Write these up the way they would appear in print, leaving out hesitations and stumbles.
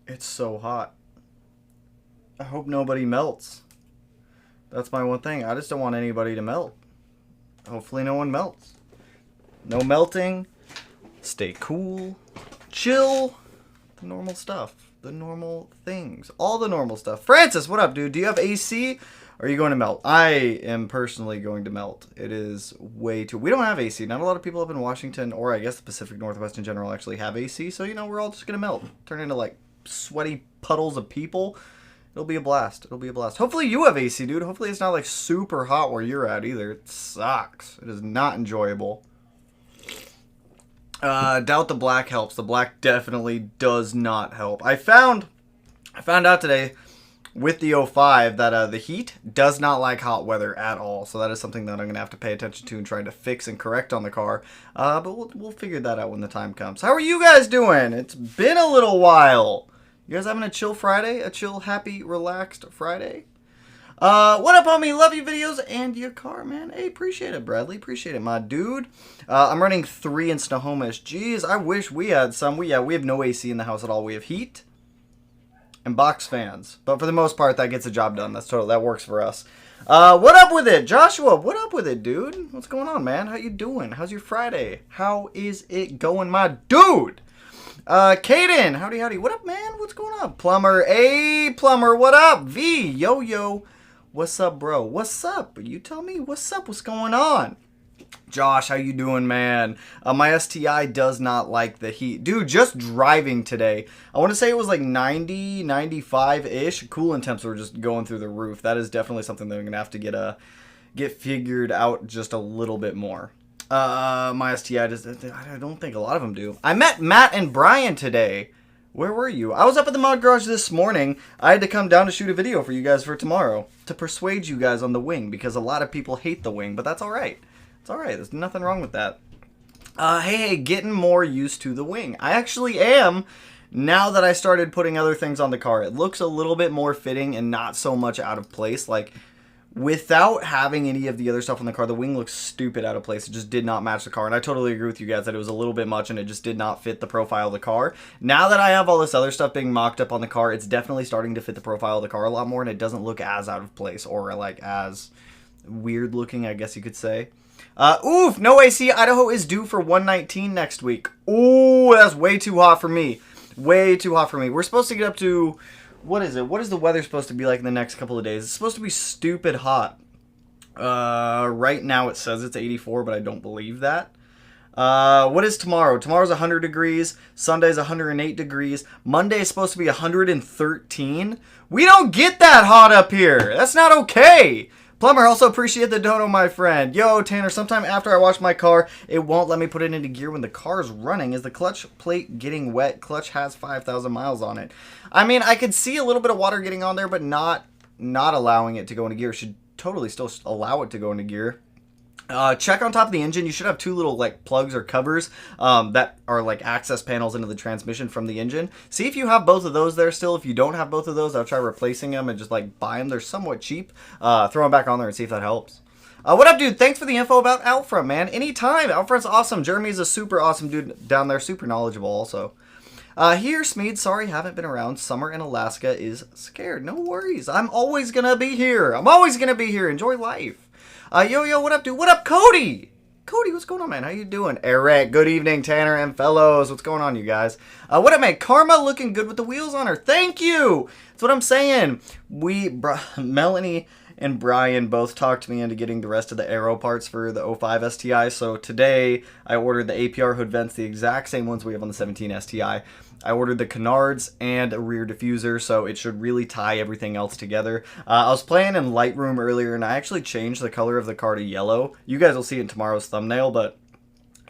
It's so hot. I hope nobody melts. That's my one thing. I just don't want anybody to melt. Hopefully no one melts. No melting. Stay cool. Chill. The normal stuff. The normal things. All the normal stuff. Francis, what up, dude? Do you have AC? Or are you going to melt? I am personally going to melt. It is way too... We don't have AC. Not a lot of people up in Washington, or I guess the Pacific Northwest in general, actually have AC. So, you know, we're all just going to melt. Turn into, like, sweaty puddles of people. It'll be a blast. It'll be a blast. Hopefully you have AC, dude. Hopefully it's not, like, super hot where you're at, either. It sucks. It is not enjoyable. Doubt the black helps. The black definitely does not help. I found out today with the 05 that the heat does not like hot weather at all. So that is something that I'm going to have to pay attention to and try to fix and correct on the car. But we'll figure that out when the time comes. How are you guys doing? It's been a little while. You guys having a chill Friday? A chill, happy, relaxed Friday? What up, homie? Love your videos and your car, man. Hey, appreciate it, Bradley. Appreciate it, my dude. I'm running 3 in Snohomish. Jeez, I wish we had some. We have no AC in the house at all. We have heat and box fans. But for the most part, that gets the job done. That works for us. What up with it? Joshua, what up with it, dude? What's going on, man? How you doing? How's your Friday? How is it going, my dude? Kaden, howdy. What up, man? What's going on? Plumber, hey, Plumber, what up? V, yo. What's up, bro? What's up? You tell me. What's up? What's going on? Josh, how you doing, man? My STI does not like the heat. Dude, just driving today. I want to say it was like 90, 95-ish. Coolant temps were just going through the roof. That is definitely something that I'm going to have to get figured out just a little bit more. My STI, I don't think a lot of them do. I met Matt and Brian today. Where were you? I was up at the mod garage this morning. I had to come down to shoot a video for you guys for tomorrow to persuade you guys on the wing because a lot of people hate the wing, but that's all right. It's all right. There's nothing wrong with that. Hey, getting more used to the wing. I actually am now that I started putting other things on the car. It looks a little bit more fitting and not so much out of place. Like, without having any of the other stuff on the car, the wing looks stupid out of place. It just did not match the car. And I totally agree with you guys that it was a little bit much and it just did not fit the profile of the car. Now that I have all this other stuff being mocked up on the car, it's definitely starting to fit the profile of the car a lot more. And it doesn't look as out of place or like as weird looking, I guess you could say. Oof, no AC. Idaho is due for 119 next week. Ooh, that's way too hot for me. Way too hot for me. We're supposed to get up to... What is it? What is the weather supposed to be like in the next couple of days? It's supposed to be stupid hot. Right now it says it's 84, but I don't believe that. What is tomorrow? Tomorrow's 100 degrees. Sunday's 108 degrees. Monday is supposed to be 113. We don't get that hot up here. That's not okay. Plumber, also appreciate the dono, my friend. Yo, Tanner, sometime after I wash my car, it won't let me put it into gear when the car's running. Is the clutch plate getting wet? Clutch has 5,000 miles on it. I mean, I could see a little bit of water getting on there, but not allowing it to go into gear. Should totally still allow it to go into gear. Check on top of the engine. You should have 2 little like plugs or covers that are like access panels into the transmission from the engine. See if you have both of those there still. If you don't have both of those, I'll try replacing them and just like buy them. They're somewhat cheap. Throw them back on there and see if that helps. What up, dude? Thanks for the info about Outfront, man. Anytime. Outfront's awesome. Jeremy's a super awesome dude down there. Super knowledgeable also. Here, Smeed, sorry, haven't been around. Summer in Alaska is scared. No worries. I'm always gonna be here. I'm always gonna be here. Enjoy life. Yo, what up, dude? What up, Cody? Cody, what's going on, man? How you doing? Eric, good evening, Tanner and fellows. What's going on, you guys? What up, man? Karma looking good with the wheels on her. Thank you. That's what I'm saying. Melanie and Brian both talked me into getting the rest of the Aero parts for the 05 STI. So today, I ordered the APR hood vents, the exact same ones we have on the 17 STI. I ordered the canards and a rear diffuser, so it should really tie everything else together. I was playing in Lightroom earlier, and I actually changed the color of the car to yellow. You guys will see it in tomorrow's thumbnail, but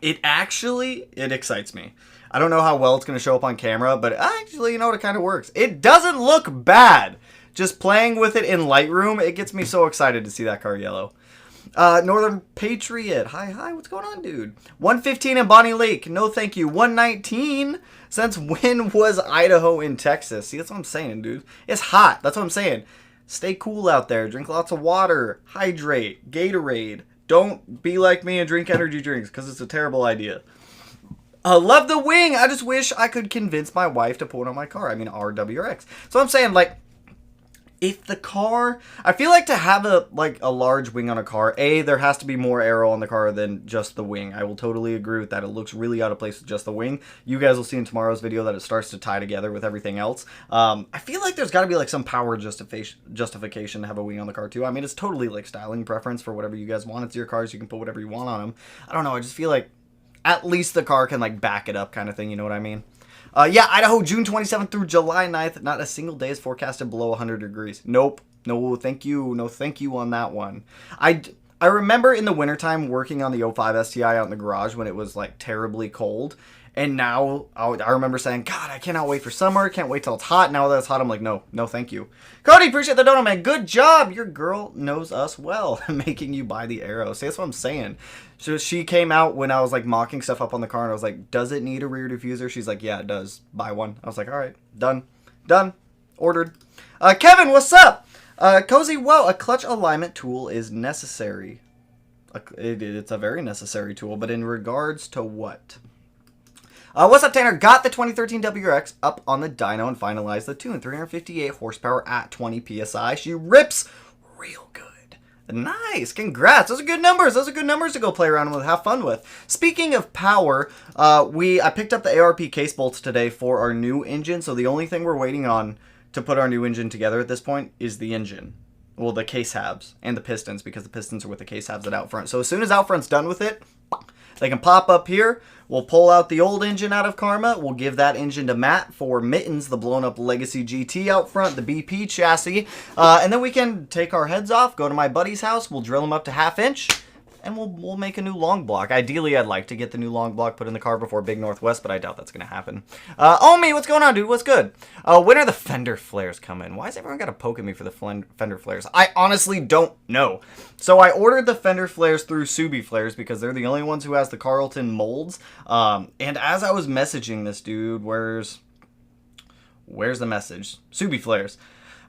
it excites me. I don't know how well it's going to show up on camera, but actually, you know what, it kind of works. It doesn't look bad. Just playing with it in Lightroom, it gets me so excited to see that car yellow. Northern Patriot. Hi, what's going on, dude? 115 in Bonnie Lake. No, thank you. 119? Since when was Idaho in Texas? See, that's what I'm saying, dude. It's hot. That's what I'm saying. Stay cool out there. Drink lots of water. Hydrate. Gatorade. Don't be like me and drink energy drinks, because it's a terrible idea. Love the wing. I just wish I could convince my wife to put it on my car. I mean, RWRX. So I'm saying, like, if the car, I feel like to have a large wing on a car, there has to be more aero on the car than just the wing. I will totally agree with that. It looks really out of place with just the wing. You guys will see in tomorrow's video that it starts to tie together with everything else. I feel like there's got to be like some power justification to have a wing on the car too. I mean, it's totally like styling preference for whatever you guys want. It's your cars. You can put whatever you want on them. I don't know. I just feel like at least the car can like back it up kind of thing. You know what I mean? Yeah, Idaho, June 27th through July 9th. Not a single day is forecasted below 100 degrees. Nope. No, thank you. No, thank you on that one. I remember in the wintertime working on the 05 STI out in the garage when it was like terribly cold. And now I remember saying, God, I cannot wait for summer. Can't wait till it's hot. Now that it's hot, I'm like, no, thank you. Cody, appreciate the dono, man. Good job. Your girl knows us well, making you buy the Aero. See, that's what I'm saying. So she came out when I was like mocking stuff up on the car, and I was like, does it need a rear diffuser? She's like, yeah, it does. Buy one. I was like, all right, done. Ordered. Kevin, what's up? Cozy, wow, a clutch alignment tool is necessary. It's a very necessary tool, but in regards to what? What's up, Tanner? Got the 2013 WRX up on the dyno and finalized the tune. 358 horsepower at 20 PSI. She rips real good. Nice. Congrats. Those are good numbers. Those are good numbers to go play around with, have fun with. Speaking of power, I picked up the ARP case bolts today for our new engine, so the only thing we're waiting on to put our new engine together at this point is the engine. Well, the case halves and the pistons, because the pistons are with the case halves at out front. So as soon as out front's done with it, they can pop up here. We'll pull out the old engine out of Karma. We'll give that engine to Matt for Mittens, the blown up Legacy GT out front, the BP chassis. And then we can take our heads off, go to my buddy's house. We'll drill them up to 1/2 inch. And we'll make a new long block. Ideally, I'd like to get the new long block put in the car before Big Northwest, but I doubt that's going to happen. Omi, what's going on, dude? What's good? When are the fender flares coming? Why has everyone got to poke at me for the fender flares? I honestly don't know. So I ordered the fender flares through Subi Flares because they're the only ones who has the Carlton molds. And as I was messaging this dude, where's the message? Subi Flares.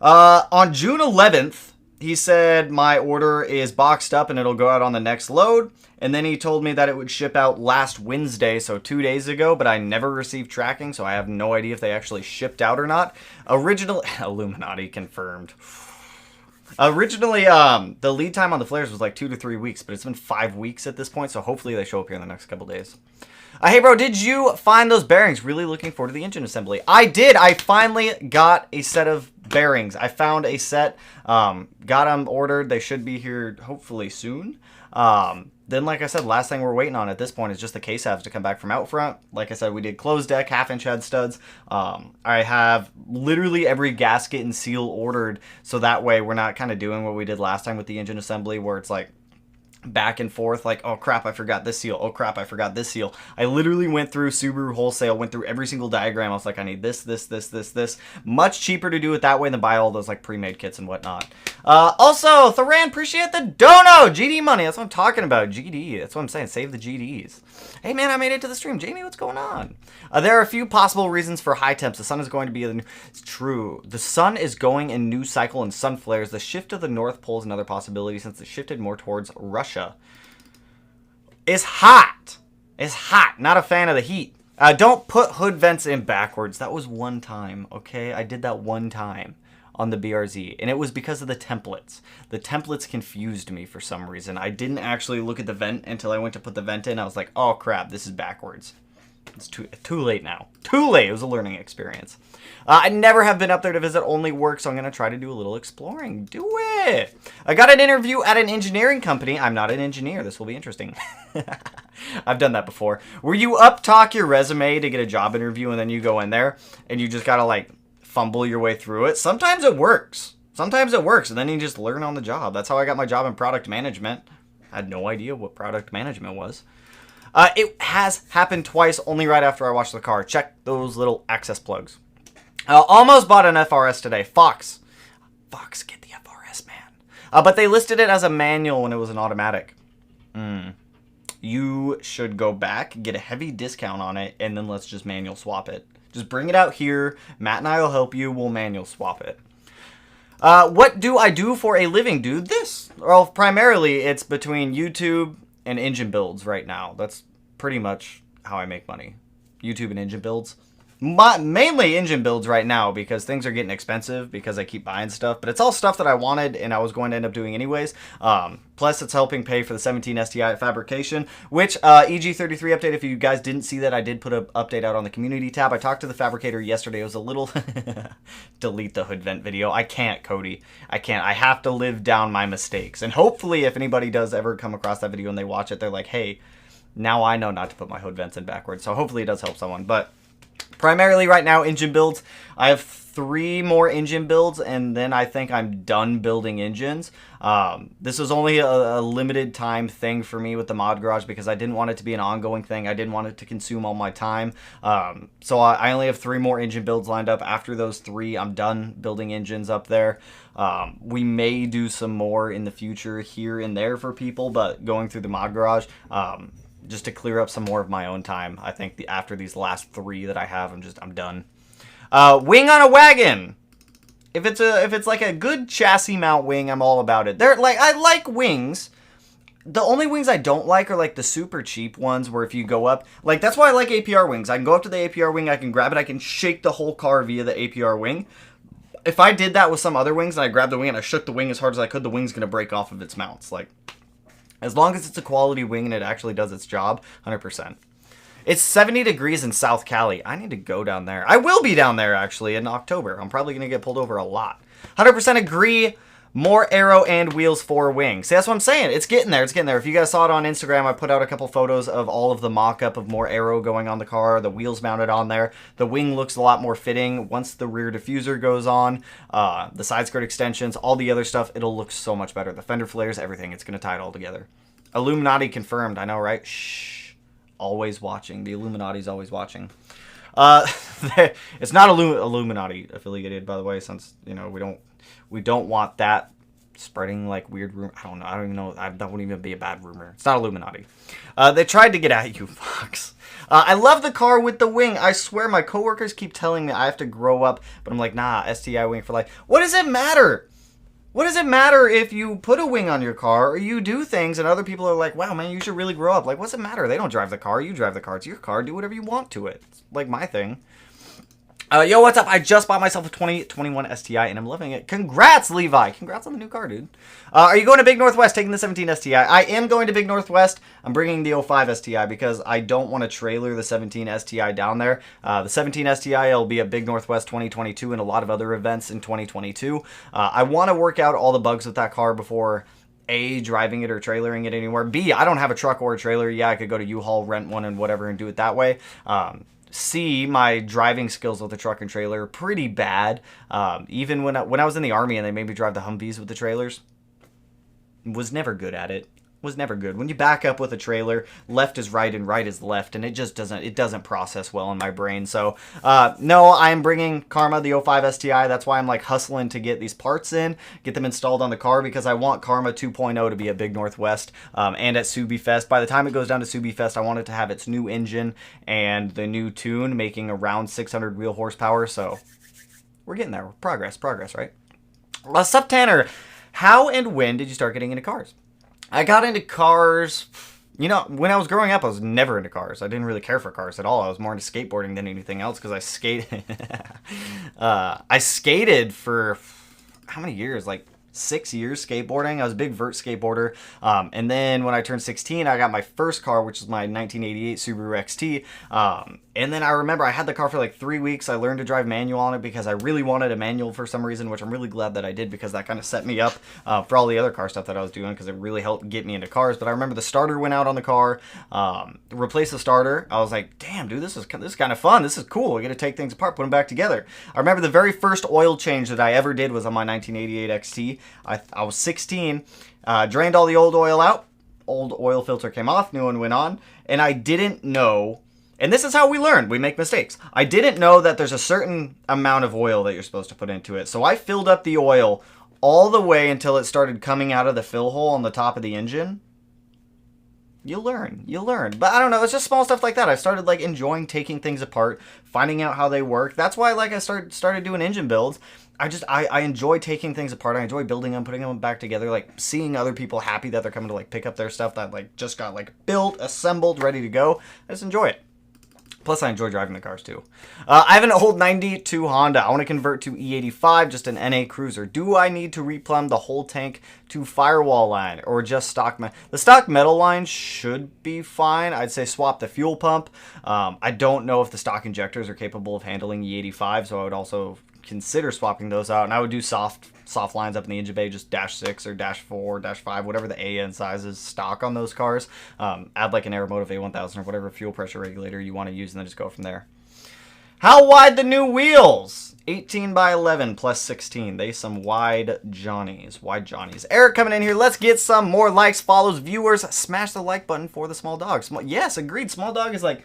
On June 11th, he said my order is boxed up and it'll go out on the next load. And then he told me that it would ship out last Wednesday, so 2 days ago, but I never received tracking, so I have no idea if they actually shipped out or not. Illuminati confirmed. Originally, the lead time on the flares was like 2 to 3 weeks, but it's been 5 weeks at this point, so hopefully they show up here in the next couple days. Hey, bro, did you find those bearings? Really looking forward to the engine assembly. I did. I finally got a set of bearings. I found a set, got them ordered. They should be here hopefully soon. Then, like I said, last thing we're waiting on at this point is just the case halves to come back from out front. Like I said, we did closed deck, 1/2 inch head studs. I have literally every gasket and seal ordered, so that way we're not kind of doing what we did last time with the engine assembly, where it's like back and forth, like, oh crap, I forgot this seal, oh crap, I forgot this seal. I literally went through Subaru wholesale, went through every single diagram. I was like, I need this. Much cheaper to do it that way than buy all those like pre-made kits and whatnot. Also, Thoran, appreciate the dono. GD money, that's what I'm talking about. GD, that's what I'm saying, save the GDs. Hey man, I made it to the stream. Jamie, what's going on? There are a few possible reasons for high temps. The sun is going to be it's true. The sun is going in new cycle and sun flares. The shift to the North Pole is another possibility since it shifted more towards Russia. It's hot. It's hot. Not a fan of the heat. Don't put hood vents in backwards. That was one time, okay? I did that one time on the BRZ, and it was because of the templates. The templates confused me for some reason. I didn't actually look at the vent until I went to put the vent in. I was like, oh crap, this is backwards. It's too late now. Too late. It was a learning experience. I never have been up there to visit, only work, so I'm going to try to do a little exploring. Do it! I got an interview at an engineering company. I'm not an engineer. This will be interesting. I've done that before. Where you up-talk your resume to get a job interview, and then you go in there, and you just got to, like, fumble your way through it. Sometimes it works. Sometimes it works, and then you just learn on the job. That's how I got my job in product management. I had no idea what product management was. It has happened twice, only right after I washed the car. Check those little access plugs. Almost bought an FRS today. Fox, get the FRS, man. But they listed it as a manual when it was an automatic. You should go back, get a heavy discount on it, and then let's just manual swap it. Just bring it out here. Matt and I will help you. We'll manual swap it. What do I do for a living, dude? This. Well, primarily, it's between YouTube and engine builds right now. That's pretty much how I make money. YouTube and engine builds. Mainly engine builds right now because things are getting expensive because I keep buying stuff, but it's all stuff that I wanted and I was going to end up doing anyways. Plus it's helping pay for the 17 STI fabrication, which EG33 update, if you guys didn't see that, I did put an update out on the community tab. I talked to the fabricator yesterday. It was a little delete the hood vent video. I can't, Cody. I can't. I have to live down my mistakes. And hopefully if anybody does ever come across that video and they watch it, they're like, hey, now I know not to put my hood vents in backwards. So hopefully it does help someone. But primarily right now, engine builds. I have 3 more engine builds, and then I think I'm done building engines. This was only a limited time thing for me with the mod garage because I didn't want it to be an ongoing thing. I didn't want it to consume all my time. So I only have 3 more engine builds lined up. After those 3, I'm done building engines up there. We may do some more in the future here and there for people, but going through the mod garage, just to clear up some more of my own time. I think after these last 3 that I have, I'm done. Wing on a wagon. If it's like a good chassis mount wing, I'm all about it. I like wings. The only wings I don't like are like the super cheap ones where if you go up, like that's why I like APR wings. I can go up to the APR wing, I can grab it, I can shake the whole car via the APR wing. If I did that with some other wings and I grabbed the wing and I shook the wing as hard as I could, the wing's gonna break off of its mounts. Like, as long as it's a quality wing and it actually does its job, 100%. It's 70 degrees in South Cali. I need to go down there. I will be down there, actually, in October. I'm probably going to get pulled over a lot. 100% agree. More Aero and wheels for wings. See, that's what I'm saying. It's getting there. It's getting there. If you guys saw it on Instagram, I put out a couple photos of all of the mock-up of more Aero going on the car, the wheels mounted on there. The wing looks a lot more fitting. Once the rear diffuser goes on, the side skirt extensions, all the other stuff, it'll look so much better. The fender flares, everything. It's going to tie it all together. Illuminati confirmed. I know, right? Shh. Always watching. The Illuminati's always watching. It's not Illuminati affiliated, by the way, since, you know, we don't want that spreading like weird rumor. I don't know. I don't even know. That wouldn't even be a bad rumor. It's not Illuminati. They tried to get at you, Fox. I love the car with the wing. I swear my coworkers keep telling me I have to grow up, but I'm like, nah, STI wing for life. What does it matter? What does it matter if you put a wing on your car or you do things and other people are like, wow, man, you should really grow up? Like, what's it matter? They don't drive the car. You drive the car. It's your car. Do whatever you want to it. It's like my thing. Yo, what's up? I just bought myself a 2021 STI and I'm loving it. Congrats, Levi. Congrats on the new car, dude. Are you going to Big Northwest taking the 17 STI? I am going to Big Northwest. I'm bringing the 05 STI because I don't want to trailer the 17 STI down there. The 17 STI will be at Big Northwest 2022 and a lot of other events in 2022. I want to work out all the bugs with that car before A, driving it or trailering it anywhere. B, I don't have a truck or a trailer. Yeah, I could go to U-Haul, rent one and whatever and do it that way. C, my driving skills with the truck and trailer are pretty bad. Even when I was in the Army and they made me drive the Humvees with the trailers, was never good at it. Was never good. When you back up with a trailer, left is right and right is left, and it just doesn't process well in my brain. So, no, I'm bringing Karma, the 05 STI. That's why I'm like hustling to get these parts in, get them installed on the car, because I want Karma 2.0 to be at Big Northwest and at Subi Fest. By the time it goes down to Subi Fest, I want it to have its new engine and the new tune, making around 600 wheel horsepower. So, we're getting there. Progress, right? What's up, Tanner? How and when did you start getting into cars? I got into cars, you know, when I was growing up, I was never into cars. I didn't really care for cars at all. I was more into skateboarding than anything else because I skated for, how many years? Like 6 years skateboarding. I was a big vert skateboarder. And then when I turned 16, I got my first car, which was my 1988 Subaru XT. And then I remember I had the car for like 3 weeks. I learned to drive manual on it because I really wanted a manual for some reason, which I'm really glad that I did because that kind of set me up for all the other car stuff that I was doing because it really helped get me into cars. But I remember the starter went out on the car, replaced the starter. I was like, damn, dude, this is kind of fun. This is cool. I get to take things apart, put them back together. I remember the very first oil change that I ever did was on my 1988 XT. I was 16, drained all the old oil out. Old oil filter came off, new one went on, and I didn't know. And this is how we learn. We make mistakes. I didn't know that there's a certain amount of oil that you're supposed to put into it. So I filled up the oil all the way until it started coming out of the fill hole on the top of the engine. You learn. But I don't know, it's just small stuff like that. I started like enjoying taking things apart, finding out how they work. That's why like I started doing engine builds. I enjoy taking things apart. I enjoy building them, putting them back together, like seeing other people happy that they're coming to like pick up their stuff that like just got like built, assembled, ready to go. I just enjoy it. Plus, I enjoy driving the cars, too. I have an old 92 Honda. I want to convert to E85, just an NA Cruiser. Do I need to replumb the whole tank to Firewall line or just stock metal? The stock metal line should be fine. I'd say swap the fuel pump. I don't know if the stock injectors are capable of handling E85, so I would also consider swapping those out. And I would do soft lines up in the engine bay, just -6 or -4, -5, whatever the AN size is stock on those cars. Add like an Aero A1000 or whatever fuel pressure regulator you want to use, and then just go from there. How wide the new wheels? 18 by 11 plus 16. They some wide Johnnies. Wide Johnnies. Eric coming in here. Let's get some more likes, follows, viewers. Smash the like button for the small dog. Yes, agreed. Small dog is like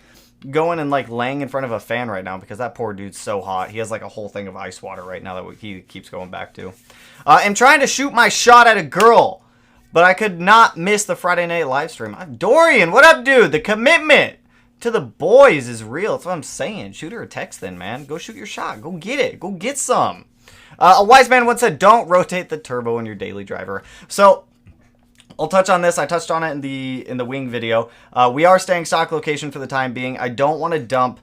going and like laying in front of a fan right now because that poor dude's so hot. He has like a whole thing of ice water right now that he keeps going back to. I'm trying to shoot my shot at a girl, but I could not miss the Friday night live stream. Dorian, what up, dude? The commitment to the boys is real. That's what I'm saying. Shoot her a text then, man. Go shoot your shot. Go get it. Go get some. A wise man once said, don't rotate the turbo in your daily driver. So I'll touch on this. I touched on it in the wing video. We are staying stock location for the time being. I don't want to dump.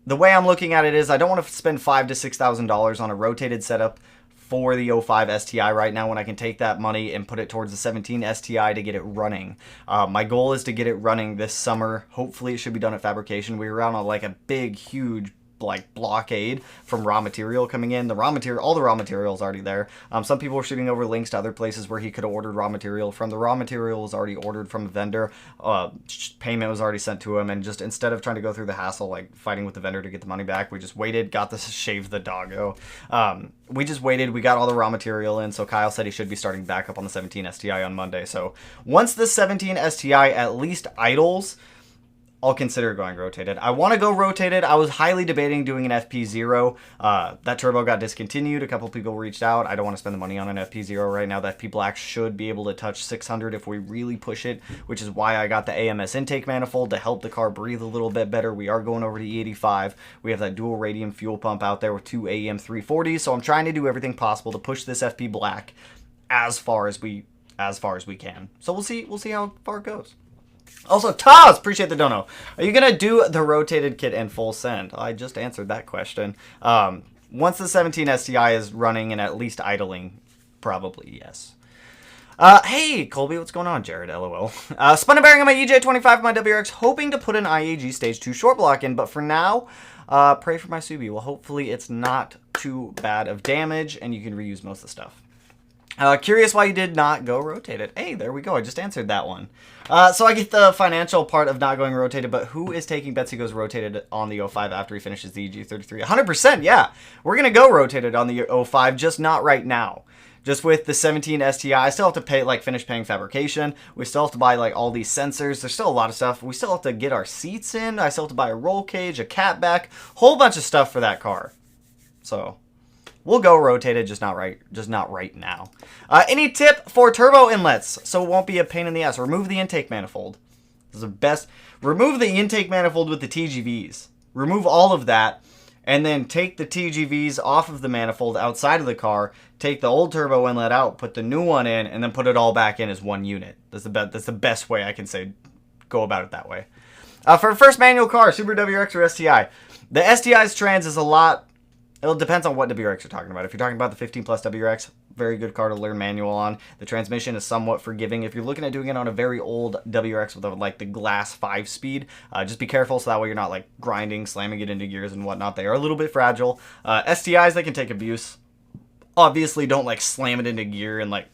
The way I'm looking at it is I don't want to spend $5,000 to $6,000 on a rotated setup for the 05 STI right now when I can take that money and put it towards the 17 STI to get it running. My goal is to get it running this summer. Hopefully it should be done at fabrication. We were on like a big, huge like blockade from raw material coming in. All the raw material is already there. Some people were shooting over links to other places where he could have ordered raw material from. The raw material was already ordered from a vendor. Payment was already sent to him, and just instead of trying to go through the hassle like fighting with the vendor to get the money back, we just waited, got this shave the doggo. We just waited, we got all the raw material in, so Kyle said he should be starting back up on the 17 STI on Monday. So once the 17 STI at least idles, I'll consider going rotated. I want to go rotated. I was highly debating doing an FP0. That turbo got discontinued. A couple people reached out. I don't want to spend the money on an FP0 right now. The FP Black should be able to touch 600 if we really push it, which is why I got the AMS intake manifold to help the car breathe a little bit better. We are going over to E85. We have that dual radium fuel pump out there with 2 AEM 340s, so I'm trying to do everything possible to push this FP Black as far as we can. So we'll see how far it goes. Also, Taz, appreciate the dono. Are you going to do the rotated kit in full send? I just answered that question. Once the 17 STI is running and at least idling, probably yes. Hey, Colby, what's going on, Jared? LOL. Spun a bearing on my EJ25 and my WRX, hoping to put an IAG Stage 2 short block in, but for now, pray for my Subi. Well, hopefully it's not too bad of damage, and you can reuse most of the stuff. Curious why you did not go rotated. Hey, there we go. I just answered that one. So I get the financial part of not going rotated, but who is taking bets he goes rotated on the 05 after he finishes the EG33? 100%, yeah. We're going to go rotated on the 05, just not right now. Just with the 17 STI, I still have to pay, like, finish paying fabrication. We still have to buy, like, all these sensors. There's still a lot of stuff. We still have to get our seats in. I still have to buy a roll cage, a catback, whole bunch of stuff for that car. So we'll go rotated, just not right now. Any tip for turbo inlets so it won't be a pain in the ass? Remove the intake manifold. This is the best. Remove the intake manifold with the TGVs. Remove all of that, and then take the TGVs off of the manifold outside of the car. Take the old turbo inlet out, put the new one in, and then put it all back in as one unit. That's the best way I can say go about it that way. For a first manual car, Super WRX or STI. The STI's trans is a lot. It depends on what WRX you're talking about. If you're talking about the 15 plus WRX, very good car to learn manual on. The transmission is somewhat forgiving. If you're looking at doing it on a very old WRX with like the glass 5-speed, just be careful so that way you're not like grinding, slamming it into gears and whatnot. They are a little bit fragile. STIs, they can take abuse. Obviously, don't like slam it into gear and like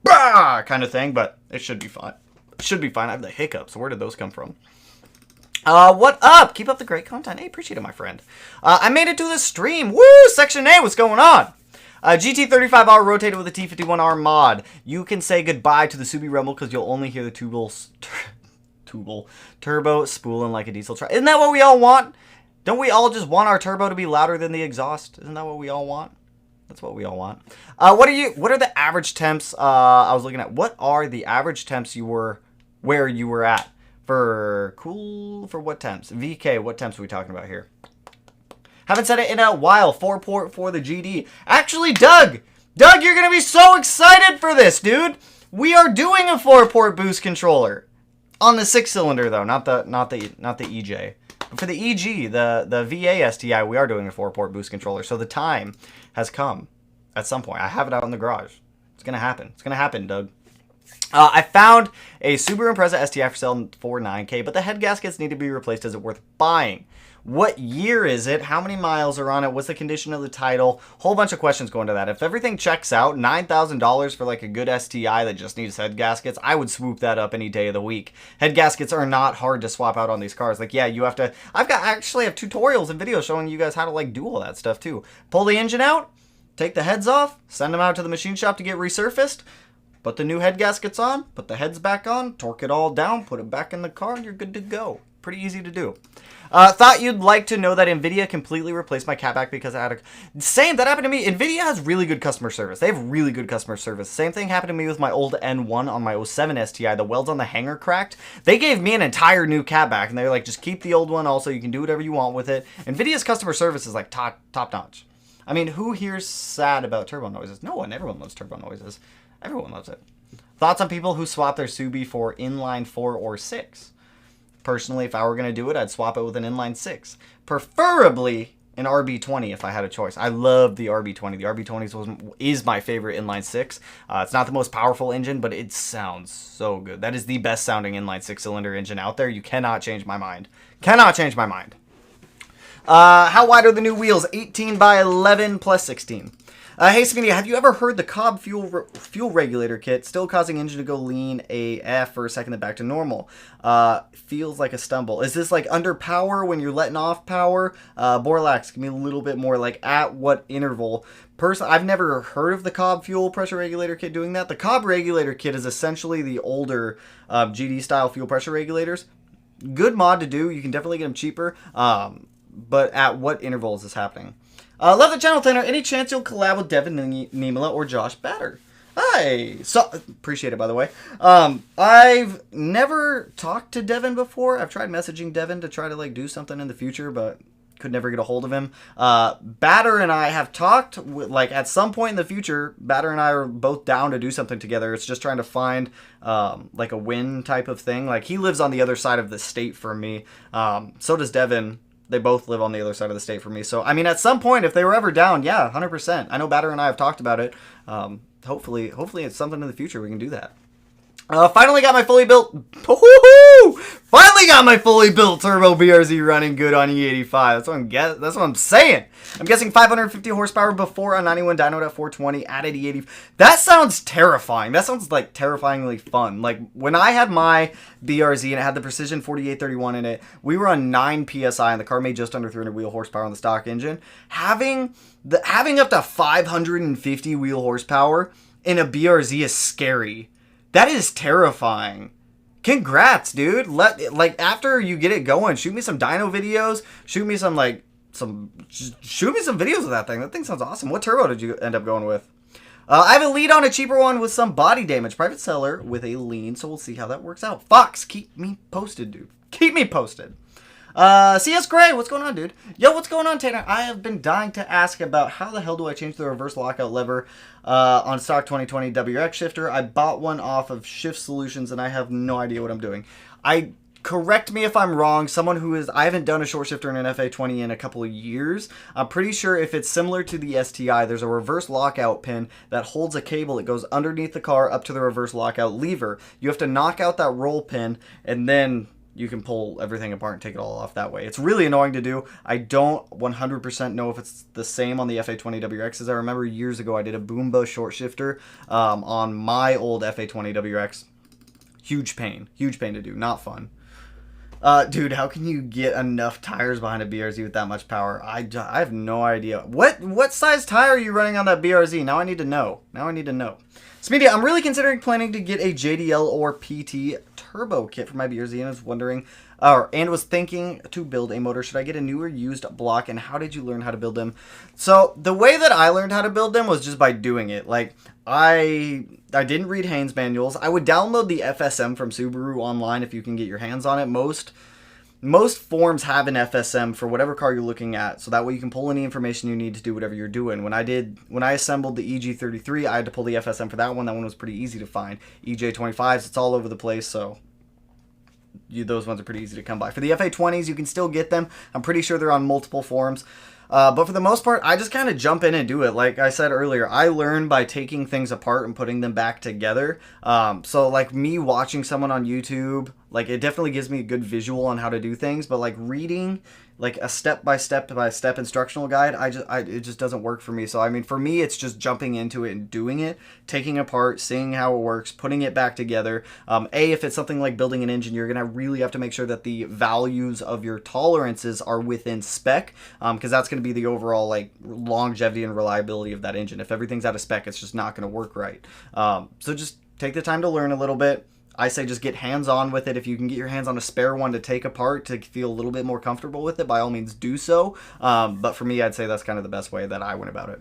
bah! Kind of thing, but it should be fine. It should be fine. I have the hiccups. Where did those come from? What up? Keep up the great content. Hey, appreciate it, my friend. I made it to the stream. Woo! Section A, what's going on? GT35R rotated with a T51R mod. You can say goodbye to the Subi Rumble because you'll only hear the turbo spooling like a diesel truck. Isn't that what we all want? Don't we all just want our turbo to be louder than the exhaust? Isn't that what we all want? That's what we all want. What are the average temps? I was looking at what are the average temps where you were at? For what temps? VK, what temps are we talking about here? Haven't said it in a while. 4-port for the GD. Actually, Doug, you're gonna be so excited for this, dude. We are doing a 4-port boost controller on the 6-cylinder though, not the EJ. But for the EG, the VA STI, we are doing a 4-port boost controller. So the time has come at some point. I have it out in the garage. It's going to happen. It's going to happen, Doug. I found a Subaru Impreza STI for sale for $9K, but the head gaskets need to be replaced. Is it worth buying? What year is it? How many miles are on it? What's the condition of the title? Whole bunch of questions go into that. If everything checks out, $9,000 for like a good STI that just needs head gaskets, I would swoop that up any day of the week. Head gaskets are not hard to swap out on these cars. Like, yeah, you have to... I actually have tutorials and videos showing you guys how to like do all that stuff too. Pull the engine out, take the heads off, send them out to the machine shop to get resurfaced. Put the new head gaskets on, put the heads back on, torque it all down, put it back in the car, and you're good to go. Pretty easy to do. Thought you'd like to know that NVIDIA completely replaced my catback because I had a... Same, that happened to me. NVIDIA has really good customer service. They have really good customer service. Same thing happened to me with my old N1 on my 07 STI. The welds on the hanger cracked. They gave me an entire new catback, and they were like, just keep the old one also. You can do whatever you want with it. NVIDIA's customer service is like top notch. I mean, who here's sad about turbo noises? No one. Everyone loves turbo noises. Everyone loves it. Thoughts on people who swap their Subi for inline 4 or 6? Personally, if I were going to do it, I'd swap it with an inline 6. Preferably an RB20 if I had a choice. I love the RB20. The RB20 is my favorite inline 6. It's not the most powerful engine, but it sounds so good. That is the best sounding inline 6-cylinder engine out there. You cannot change my mind. Cannot change my mind. How wide are the new wheels? 18 by 11 plus 16. Hey, Speedy, have you ever heard the Cobb fuel regulator kit still causing engine to go lean AF for a second then back to normal? Feels like a stumble. Is this like under power when you're letting off power? Borlax, give me a little bit more, like at what interval? Personally, I've never heard of the Cobb fuel pressure regulator kit doing that. The Cobb regulator kit is essentially the older GD style fuel pressure regulators. Good mod to do. You can definitely get them cheaper. But at what interval is this happening? Love the channel, Tanner. Any chance you'll collab with Devin Niemela or Josh Batter? Hi. So, appreciate it, by the way. I've never talked to Devin before. I've tried messaging Devin to try to like do something in the future, but could never get a hold of him. Batter and I have talked, like at some point in the future, Batter and I are both down to do something together. It's just trying to find like a win type of thing. Like he lives on the other side of the state from me. So does Devin. They both live on the other side of the state from me. So, I mean, at some point, if they were ever down, yeah, 100%. I know Batter and I have talked about it. Hopefully it's something in the future we can do that. Finally got my fully built... Finally got my fully built turbo BRZ running good on E85. That's what I'm saying. I'm guessing 550 horsepower before a 91 dyno at 420 added E80. That sounds terrifying. That sounds like terrifyingly fun. Like when I had my BRZ and it had the Precision 4831 in it, we were on 9 PSI and the car made just under 300 wheel horsepower on the stock engine. Having up to 550 wheel horsepower in a BRZ is scary. That is terrifying. Congrats, dude. Like after you get it going, shoot me some dyno videos. Shoot me some videos of that thing. That thing sounds awesome. What turbo did you end up going with? I have a lead on a cheaper one with some body damage. Private seller with a lean, so we'll see how that works out. Fox, keep me posted, dude. Keep me posted. CS Gray, what's going on, dude? Yo, what's going on, Tanner? I have been dying to ask about how the hell do I change the reverse lockout lever on stock 2020 WX shifter. I bought one off of Shift Solutions, and I have no idea what I'm doing. Correct me if I'm wrong. I haven't done a short shifter in an FA20 in a couple of years. I'm pretty sure if it's similar to the STI, there's a reverse lockout pin that holds a cable that goes underneath the car up to the reverse lockout lever. You have to knock out that roll pin, and then you can pull everything apart and take it all off that way. It's really annoying to do. I don't 100% know if it's the same on the FA20 WXs. I remember years ago I did a Boomba short shifter on my old FA20 WX. Huge pain to do. Not fun. Dude, how can you get enough tires behind a BRZ with that much power? I have no idea. What size tire are you running on that BRZ? Now I need to know. Smedia, I'm really considering planning to get a JDL or PT turbo kit for my BRZ and was thinking to build a motor. Should I get a newer used block, and how did you learn how to build them? So the way that I learned how to build them was just by doing it. Like I didn't read Haynes manuals. I would download the FSM from Subaru online if you can get your hands on it. Most forms have an FSM for whatever car you're looking at, so that way you can pull any information you need to do whatever you're doing. When I assembled the EG33, I had to pull the FSM for that one. That one was pretty easy to find. EJ25s, it's all over the place, so those ones are pretty easy to come by. For the FA20s, you can still get them. I'm pretty sure they're on multiple forums. But for the most part, I just kind of jump in and do it. Like I said earlier, I learn by taking things apart and putting them back together. So like me watching someone on YouTube, like it definitely gives me a good visual on how to do things. But like reading like a step-by-step instructional guide, it just doesn't work for me. So I mean, for me, it's just jumping into it and doing it, taking it apart, seeing how it works, putting it back together. If it's something like building an engine, you're gonna really have to make sure that the values of your tolerances are within spec, because that's gonna be the overall like longevity and reliability of that engine. If everything's out of spec, it's just not gonna work right. So just take the time to learn a little bit. I say just get hands-on with it. If you can get your hands on a spare one to take apart to feel a little bit more comfortable with it, by all means do so. But for me, I'd say that's kind of the best way that I went about it.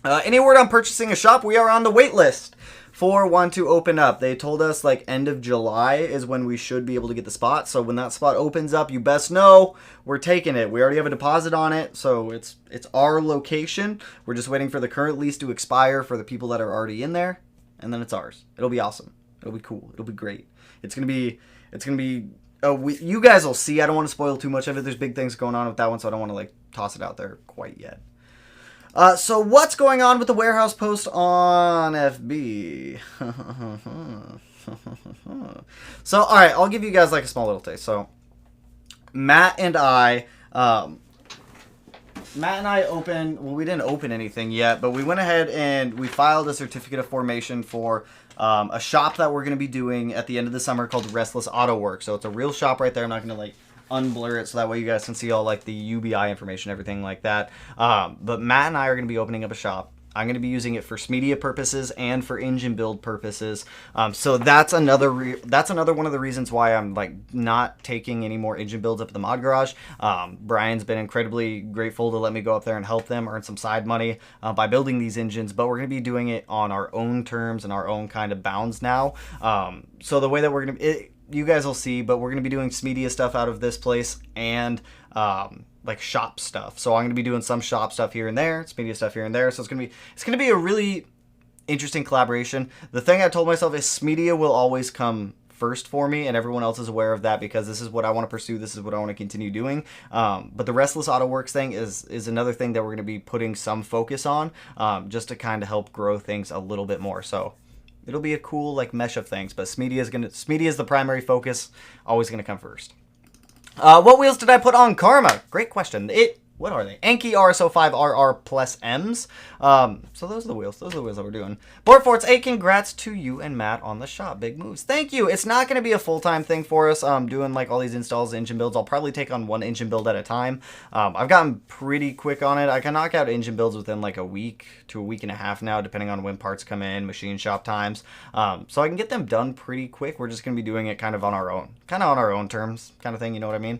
Any word on purchasing a shop? We are on the wait list for one to open up. They told us like end of July is when we should be able to get the spot. So when that spot opens up, you best know we're taking it. We already have a deposit on it, so it's our location. We're just waiting for the current lease to expire for the people that are already in there, and then it's ours. It'll be awesome. It'll be cool. It'll be great. It's gonna be. You guys will see. I don't want to spoil too much of it. There's big things going on with that one, so I don't want to like toss it out there quite yet. So what's going on with the warehouse post on FB? So all right, I'll give you guys like a small little taste. So Matt and I opened. Well, we didn't open anything yet, but we went ahead and we filed a certificate of formation for a shop that we're going to be doing at the end of the summer called Restless Auto Works. So it's a real shop right there. I'm not going to like unblur it so that way you guys can see all like the UBI information, everything like that. But Matt and I are going to be opening up a shop. I'm going to be using it for media purposes and for engine build purposes. So that's another one of the reasons why I'm like not taking any more engine builds up at the mod garage. Brian's been incredibly grateful to let me go up there and help them earn some side money by building these engines, but we're going to be doing it on our own terms and our own kind of bounds now. So the way that we're going to, you guys will see, but we're going to be doing media stuff out of this place and like shop stuff. So I'm going to be doing some shop stuff here and there, media stuff here and there. So it's going to be a really interesting collaboration. The thing I told myself is media will always come first for me, and everyone else is aware of that because this is what I want to pursue. This is what I want to continue doing. But the Restless Auto Works thing is another thing that we're going to be putting some focus on, just to kind of help grow things a little bit more. So it'll be a cool like mesh of things, but media is the primary focus, always going to come first. What wheels did I put on Karma? Great question. What are they? Anki RSO5 RR plus M's. So those are the wheels. Those are the wheels that we're doing. Board Forts, congrats to you and Matt on the shop. Big moves. Thank you. It's not going to be a full-time thing for us. Doing like all these installs, engine builds. I'll probably take on one engine build at a time. I've gotten pretty quick on it. I can knock out engine builds within like a week to a week and a half now, depending on when parts come in, machine shop times. So I can get them done pretty quick. We're just going to be doing it kind of on our own terms, kind of thing. You know what I mean?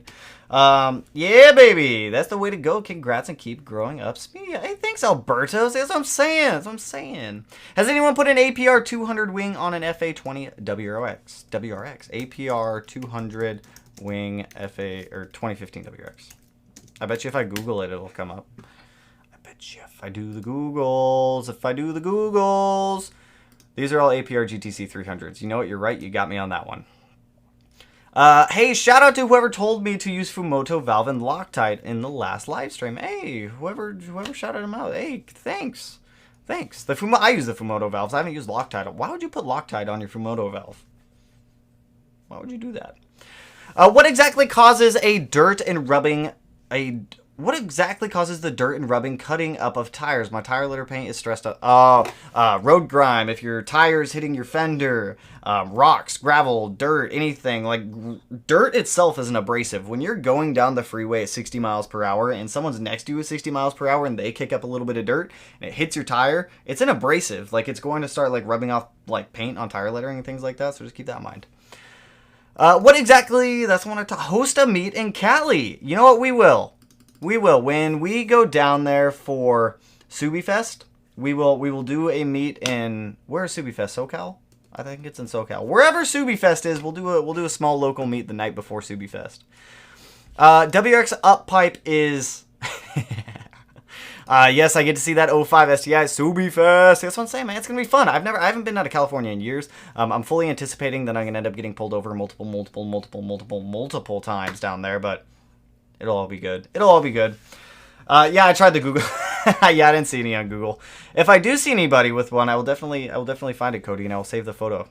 Yeah, baby. That's the way to go. Congrats and keep growing up. Hey, thanks, Alberto. That's what I'm saying. Has anyone put an APR 200 wing on an FA20 WRX? APR 200 wing FA or 2015 WRX. I bet you if I Google it, it'll come up. I bet you if I do the Googles. These are all APR GTC 300s. You know what? You're right. You got me on that one. Hey, shout out to whoever told me to use Fumoto valve and Loctite in the last live stream. Hey, whoever shouted him out. Hey, thanks. I use the Fumoto valves. I haven't used Loctite. Why would you put Loctite on your Fumoto valve? Why would you do that? What exactly causes the dirt and rubbing cutting up of tires? My tire litter paint is stressed out. Road grime. If your tire's hitting your fender, rocks, gravel, dirt, anything. Like, dirt itself is an abrasive. When you're going down the freeway at 60 miles per hour and someone's next to you at 60 miles per hour and they kick up a little bit of dirt and it hits your tire, it's an abrasive. Like, it's going to start, like, rubbing off, like, paint on tire lettering and things like that. So just keep that in mind. What exactly? That's when I host a meet in Cali. You know what? We will. When we go down there for SubiFest, we will do a meet in, where is SubiFest? SoCal? I think it's in SoCal. Wherever SubiFest is, we'll do a small local meet the night before SubiFest. WRX up pipe is Yes, I get to see that 05 STI Subi Fest. That's what I'm saying, man. It's gonna be fun. I haven't been out of California in years. I'm fully anticipating that I'm gonna end up getting pulled over multiple times down there, but it'll all be good. It'll all be good. Yeah, I tried the Google. Yeah, I didn't see any on Google. If I do see anybody with one, I will definitely find it, Cody, and I will save the photo.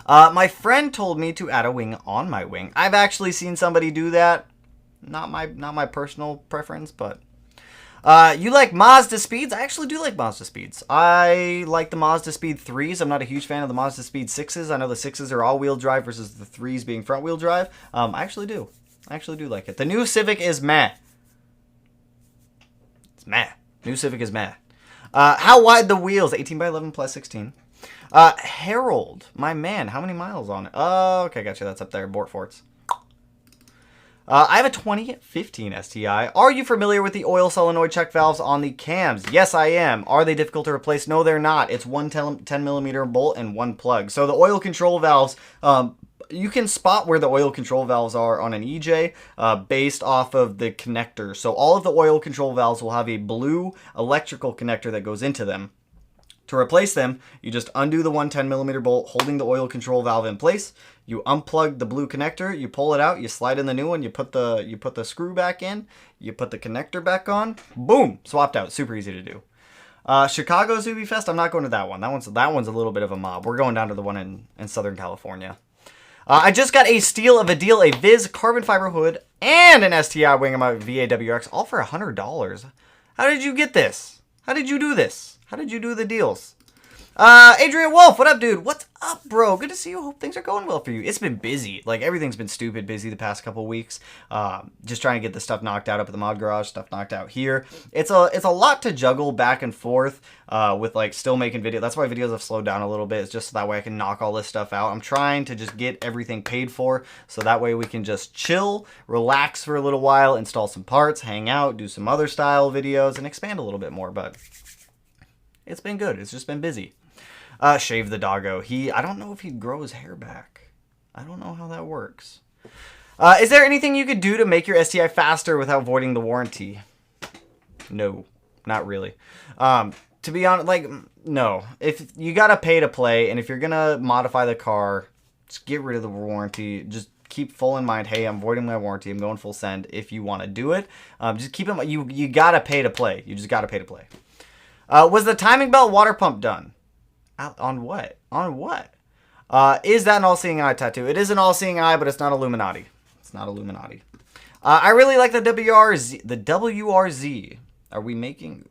My friend told me to add a wing on my wing. I've actually seen somebody do that. Not my personal preference, but you like Mazda speeds? I actually do like Mazda speeds. I like the Mazda Speed 3s. I'm not a huge fan of the Mazda Speed 6s. I know the 6s are all-wheel drive versus the 3s being front-wheel drive. I actually do. I actually do like it. The new Civic is meh. It's meh. New Civic is meh. How wide the wheels? 18 by 11 plus 16. Harold, my man, how many miles on it? Oh, okay, gotcha. That's up there. Bort Forts. I have a 2015 STI. Are you familiar with the oil solenoid check valves on the cams? Yes, I am. Are they difficult to replace? No, they're not. It's one 10mm bolt and one plug. So the oil control valves, you can spot where the oil control valves are on an EJ based off of the connector. So all of the oil control valves will have a blue electrical connector that goes into them. To replace them, you just undo the one 10mm bolt holding the oil control valve in place. You unplug the blue connector, you pull it out, you slide in the new one, you put the screw back in, you put the connector back on, boom, swapped out. Super easy to do. Chicago Zuby Fest, I'm not going to that one. That one's a little bit of a mob. We're going down to the one in Southern California. I just got a steal of a deal, a Viz carbon fiber hood, and an STI wing on my VAWX, all for $100. How did you get this? How did you do this? How did you do the deals? Adrian Wolf, what up, dude? What's up, bro? Good to see you. Hope things are going well for you. It's been busy. Like, everything's been stupid busy the past couple weeks. Just trying to get the stuff knocked out up at the mod garage, stuff knocked out here. It's a lot to juggle back and forth with, like, still making videos. That's why videos have slowed down a little bit. It's just so that way I can knock all this stuff out. I'm trying to just get everything paid for so that way we can just chill, relax for a little while, install some parts, hang out, do some other style videos, and expand a little bit more, but it's been good. It's just been busy. Shave the doggo. I don't know if he'd grow his hair back. I don't know how that works. Is there anything you could do to make your STI faster without voiding the warranty? No, not really. To be honest, like, no. If you gotta pay to play, and if you're gonna modify the car, just get rid of the warranty. Just keep full in mind, hey, I'm voiding my warranty. I'm going full send. If you want to do it, just keep in mind, you gotta pay to play. You just gotta pay to play. Was the timing belt water pump done? On what? On what? Is that an all-seeing eye tattoo? It is an all-seeing eye, but it's not Illuminati. It's not Illuminati. I really like the WRZ. The WRZ. Are we making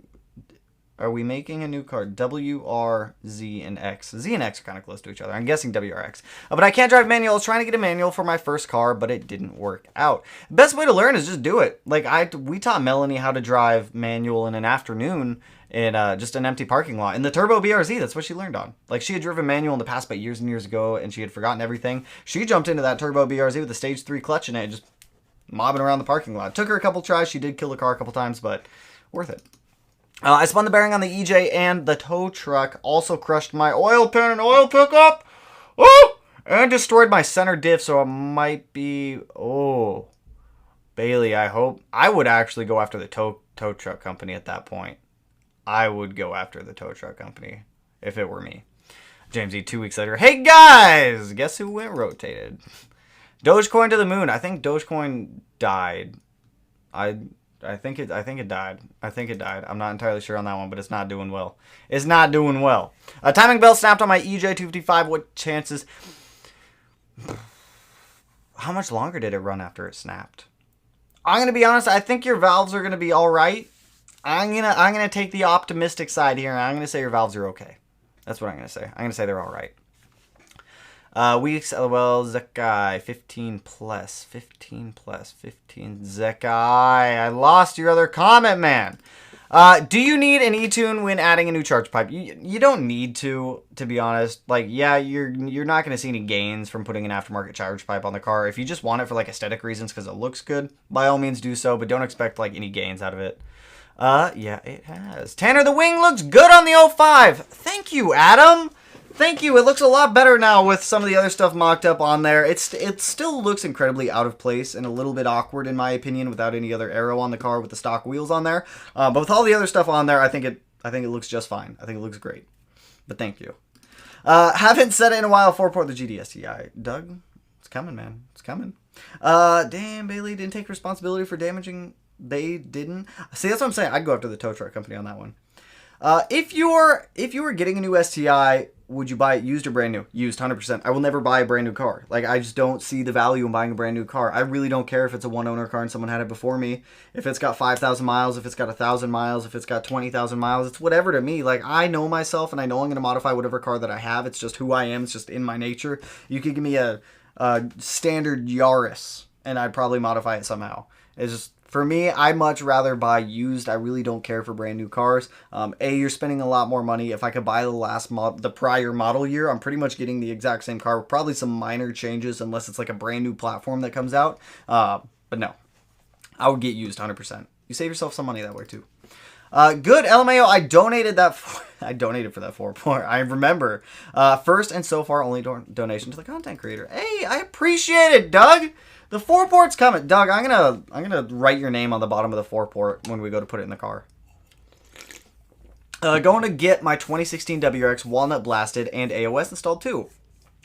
a new card? WRZ and X. Z and X are kind of close to each other. I'm guessing WRX. But I can't drive manual. I was trying to get a manual for my first car, but it didn't work out. The best way to learn is just do it. Like, we taught Melanie how to drive manual in an afternoon in just an empty parking lot. In the Turbo BRZ, that's what she learned on. Like, she had driven manual in the past, but years and years ago, and she had forgotten everything. She jumped into that Turbo BRZ with a stage 3 clutch in it, just mobbing around the parking lot. Took her a couple tries. She did kill the car a couple times, but worth it. I spun the bearing on the EJ and the tow truck. Also crushed my oil pan and oil pickup. Oh! And destroyed my center diff, so it might be... Oh. Bailey, I hope... I would actually go after the tow truck company at that point. I would go after the tow truck company if it were me. James E. 2 weeks later. Hey, guys! Guess who went rotated? Dogecoin to the moon. I think Dogecoin died. I think it died. I think it died. I'm not entirely sure on that one, but it's not doing well. It's not doing well. Timing belt snapped on my EJ255. What chances? How much longer did it run after it snapped? I'm going to be honest. I think your valves are going to be all right. I'm gonna take the optimistic side here, and I'm going to say your valves are okay. That's what I'm going to say. I'm going to say they're all right. Weeks, well, Zekai, 15 plus, 15 plus, 15. Zekai, I lost your other comment, man. Do you need an E-tune when adding a new charge pipe? You don't need to be honest. Like, yeah, you're not going to see any gains from putting an aftermarket charge pipe on the car. If you just want it for, like, aesthetic reasons because it looks good, by all means do so, but don't expect, like, any gains out of it. Yeah, it has. Tanner, the wing looks good on the 05. Thank you, Adam. Thank you. It looks a lot better now with some of the other stuff mocked up on there. It still looks incredibly out of place and a little bit awkward in my opinion without any other Aero on the car with the stock wheels on there. But with all the other stuff on there, I think it looks just fine. I think it looks great. But thank you. Haven't said it in a while. 4-port the GDSTI. Doug, it's coming, man. It's coming. Damn, Bailey didn't take responsibility for damaging. They didn't. See, that's what I'm saying. I'd go after the tow truck company on that one. If you were getting a new STI, would you buy it used or brand new? Used, 100%. I will never buy a brand new car. Like, I just don't see the value in buying a brand new car. I really don't care if it's a one-owner car and someone had it before me. If it's got 5,000 miles, if it's got 1,000 miles, if it's got 20,000 miles, it's whatever to me. Like, I know myself, and I know I'm going to modify whatever car that I have. It's just who I am. It's just in my nature. You could give me a standard Yaris, and I'd probably modify it somehow. It's just... For me, I'd much rather buy used. I really don't care for brand new cars. You're spending a lot more money. If I could buy the prior model year, I'm pretty much getting the exact same car with probably some minor changes unless it's like a brand new platform that comes out. But no, I would get used 100%. You save yourself some money that way too. Good, LMAO, I donated that. I donated for that 4-port. I remember. First and so far only donation to the content creator. Hey, I appreciate it, Doug. The 4-port's coming. Doug, I'm gonna write your name on the bottom of the 4-port when we go to put it in the car. Going to get my 2016 WRX Walnut Blasted and AOS installed too.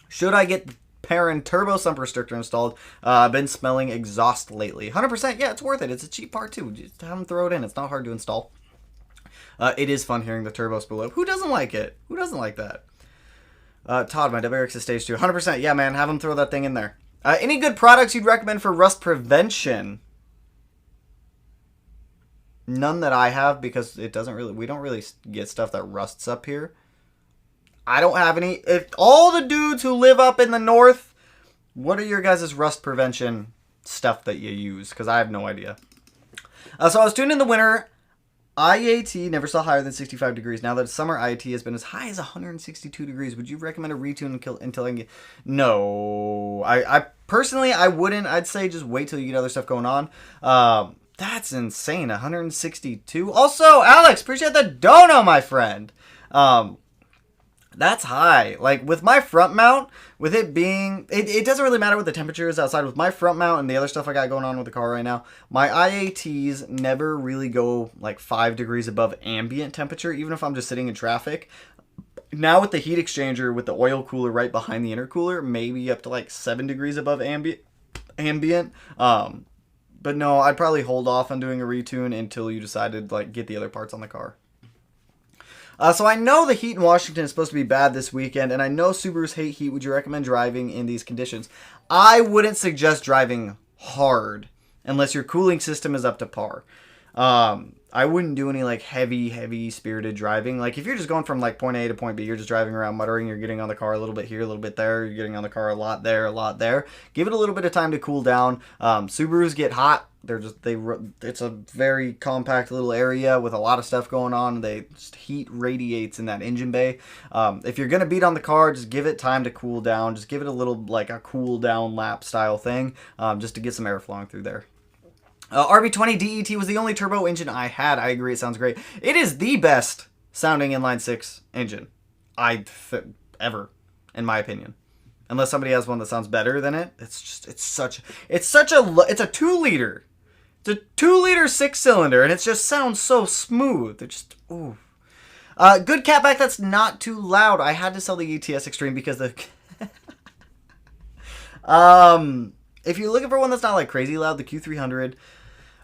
Should I get Perrin Turbo Sump Restrictor installed? I've been smelling exhaust lately. 100%, yeah, it's worth it. It's a cheap part too. Just have them throw it in. It's not hard to install. It is fun hearing the turbo spool up. Who doesn't like it? Who doesn't like that? Todd, my WRX is stage 2. 100%, yeah, man. Have them throw that thing in there. Any good products you'd recommend for rust prevention? None that I have because we don't really get stuff that rusts up here. I don't have any. If all the dudes who live up in the north, what are your guys' rust prevention stuff that you use? Because I have no idea. So I was tuned in the winter. IAT never saw higher than 65 degrees. Now that it's summer, IAT has been as high as 162 degrees. Would you recommend a retune until I can get... No. I personally, I wouldn't. I'd say just wait till you get other stuff going on. That's insane. 162. Also, Alex, appreciate the dono, my friend. That's high. Like, with my front mount, with it being... It doesn't really matter what the temperature is outside. With my front mount and the other stuff I got going on with the car right now, my IATs never really go, like, 5 degrees above ambient temperature, even if I'm just sitting in traffic. Now with the heat exchanger, with the oil cooler right behind the intercooler, maybe up to, like, 7 degrees above ambient. But no, I'd probably hold off on doing a retune until you decided, like, get the other parts on the car. So I know the heat in Washington is supposed to be bad this weekend, and I know Subarus hate heat. Would you recommend driving in these conditions? I wouldn't suggest driving hard unless your cooling system is up to par. I wouldn't do any like heavy spirited driving. Like if you're just going from like point A to point B, you're just driving around muttering, you're getting on the car a little bit here, a little bit there, you're getting on the car a lot there, a lot there. Give it a little bit of time to cool down. Subarus get hot. It's a very compact little area with a lot of stuff going on. Heat radiates in that engine bay. If you're going to beat on the car, just give it time to cool down. Just give it a little like a cool down lap style thing, just to get some air flowing through there. RB20 DET was the only turbo engine I had. I agree, it sounds great. It is the best sounding inline 6 engine ever, in my opinion. Unless somebody has one that sounds better than it. It's a 2-liter. It's a 2-liter 6-cylinder, and it just sounds so smooth. It just, ooh. Good catback that's not too loud. I had to sell the ETS Extreme because the... if you're looking for one that's not like crazy loud, the Q300,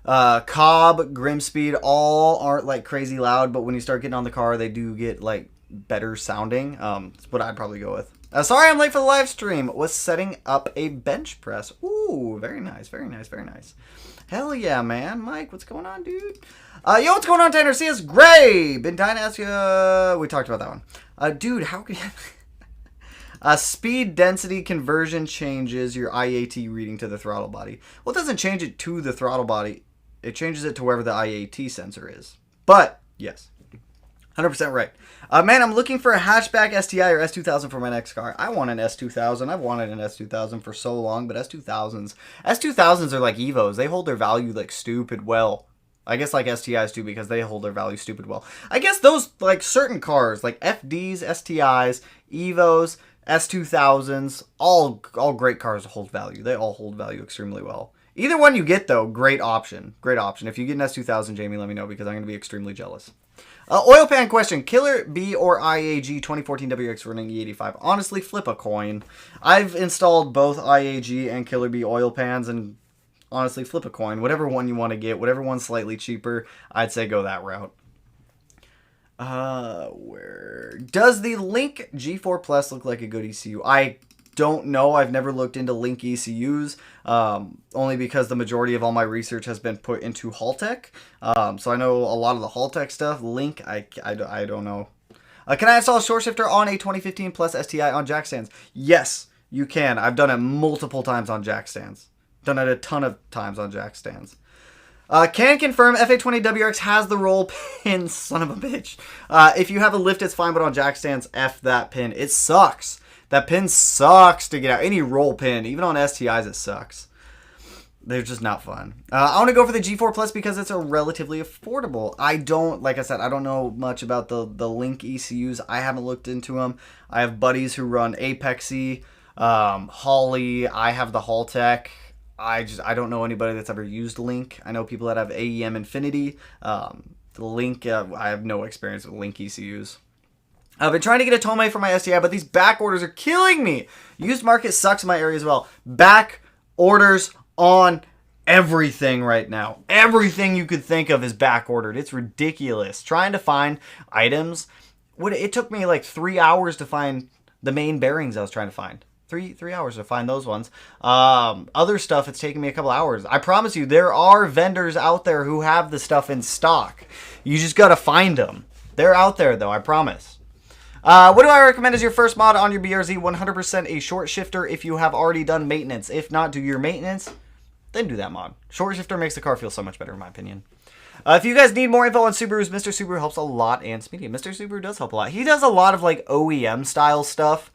Cobb, Grimspeed, all aren't like crazy loud, but when you start getting on the car, they do get like better sounding. That's what I'd probably go with. Sorry I'm late for the live stream. Was setting up a bench press. Ooh, very nice, very nice, very nice. Hell yeah, man. Mike, what's going on, dude? Yo, what's going on, Tanner? CS Gray. Been dying to ask you. We talked about that one. Dude, how can you... speed density conversion changes your IAT reading to the throttle body. Well, it doesn't change it to the throttle body. It changes it to wherever the IAT sensor is. But, yes. 100% right. Man, I'm looking for a hatchback STI or S2000 for my next car. I want an S2000. I've wanted an S2000 for so long, but S2000s are like Evos. They hold their value like stupid well. I guess like STIs too, because they hold their value stupid well. I guess those, like, certain cars, like FDs, STIs, Evos, S2000s, all great cars to hold value. They all hold value extremely well. Either one you get, though, great option. Great option. If you get an S2000, Jamie, let me know, because I'm going to be extremely jealous. Oil pan question. Killer B or IAG 2014 WX running E85? Honestly, flip a coin. I've installed both IAG and Killer B oil pans, and honestly, flip a coin. Whatever one you want to get, whatever one's slightly cheaper, I'd say go that route. Where does the Link G4 Plus look like a good ECU? I don't know. I've never looked into Link ECUs, only because the majority of all my research has been put into Haltech. So I know a lot of the Haltech stuff. Link, I don't know. Can I install a short shifter on a 2015 Plus STI on jack stands? Yes, you can. I've done it multiple times on jack stands. Done it a ton of times on jack stands. Can confirm FA20WX has the roll pin, son of a bitch. If you have a lift, it's fine, but on jack stands, F that pin. It sucks. That pin sucks to get out. Any roll pin, even on STIs, it sucks. They're just not fun. I want to go for the G4 Plus because it's a relatively affordable. Like I said, I don't know much about the Link ECUs. I haven't looked into them. I have buddies who run Apexy, Holly. I have the Haltech. I don't know anybody that's ever used Link. I know people that have AEM Infinity. The Link, I have no experience with Link ECUs. I've been trying to get a Tomei for my STI, but these back orders are killing me. Used market sucks in my area as well. Back orders on everything right now. Everything you could think of is back ordered. It's ridiculous. Trying to find items. It took me like 3 hours to find the main bearings I was trying to find. Three hours to find those ones. Other stuff, it's taking me a couple hours. I promise you, there are vendors out there who have the stuff in stock. You just got to find them. They're out there, though, I promise. What do I recommend as your first mod on your BRZ? 100% a short shifter if you have already done maintenance. If not, do your maintenance, then do that mod. Short shifter makes the car feel so much better, in my opinion. If you guys need more info on Subarus, Mr. Subaru helps a lot, and Speedy. Mr. Subaru does help a lot. He does a lot of, like, OEM-style stuff.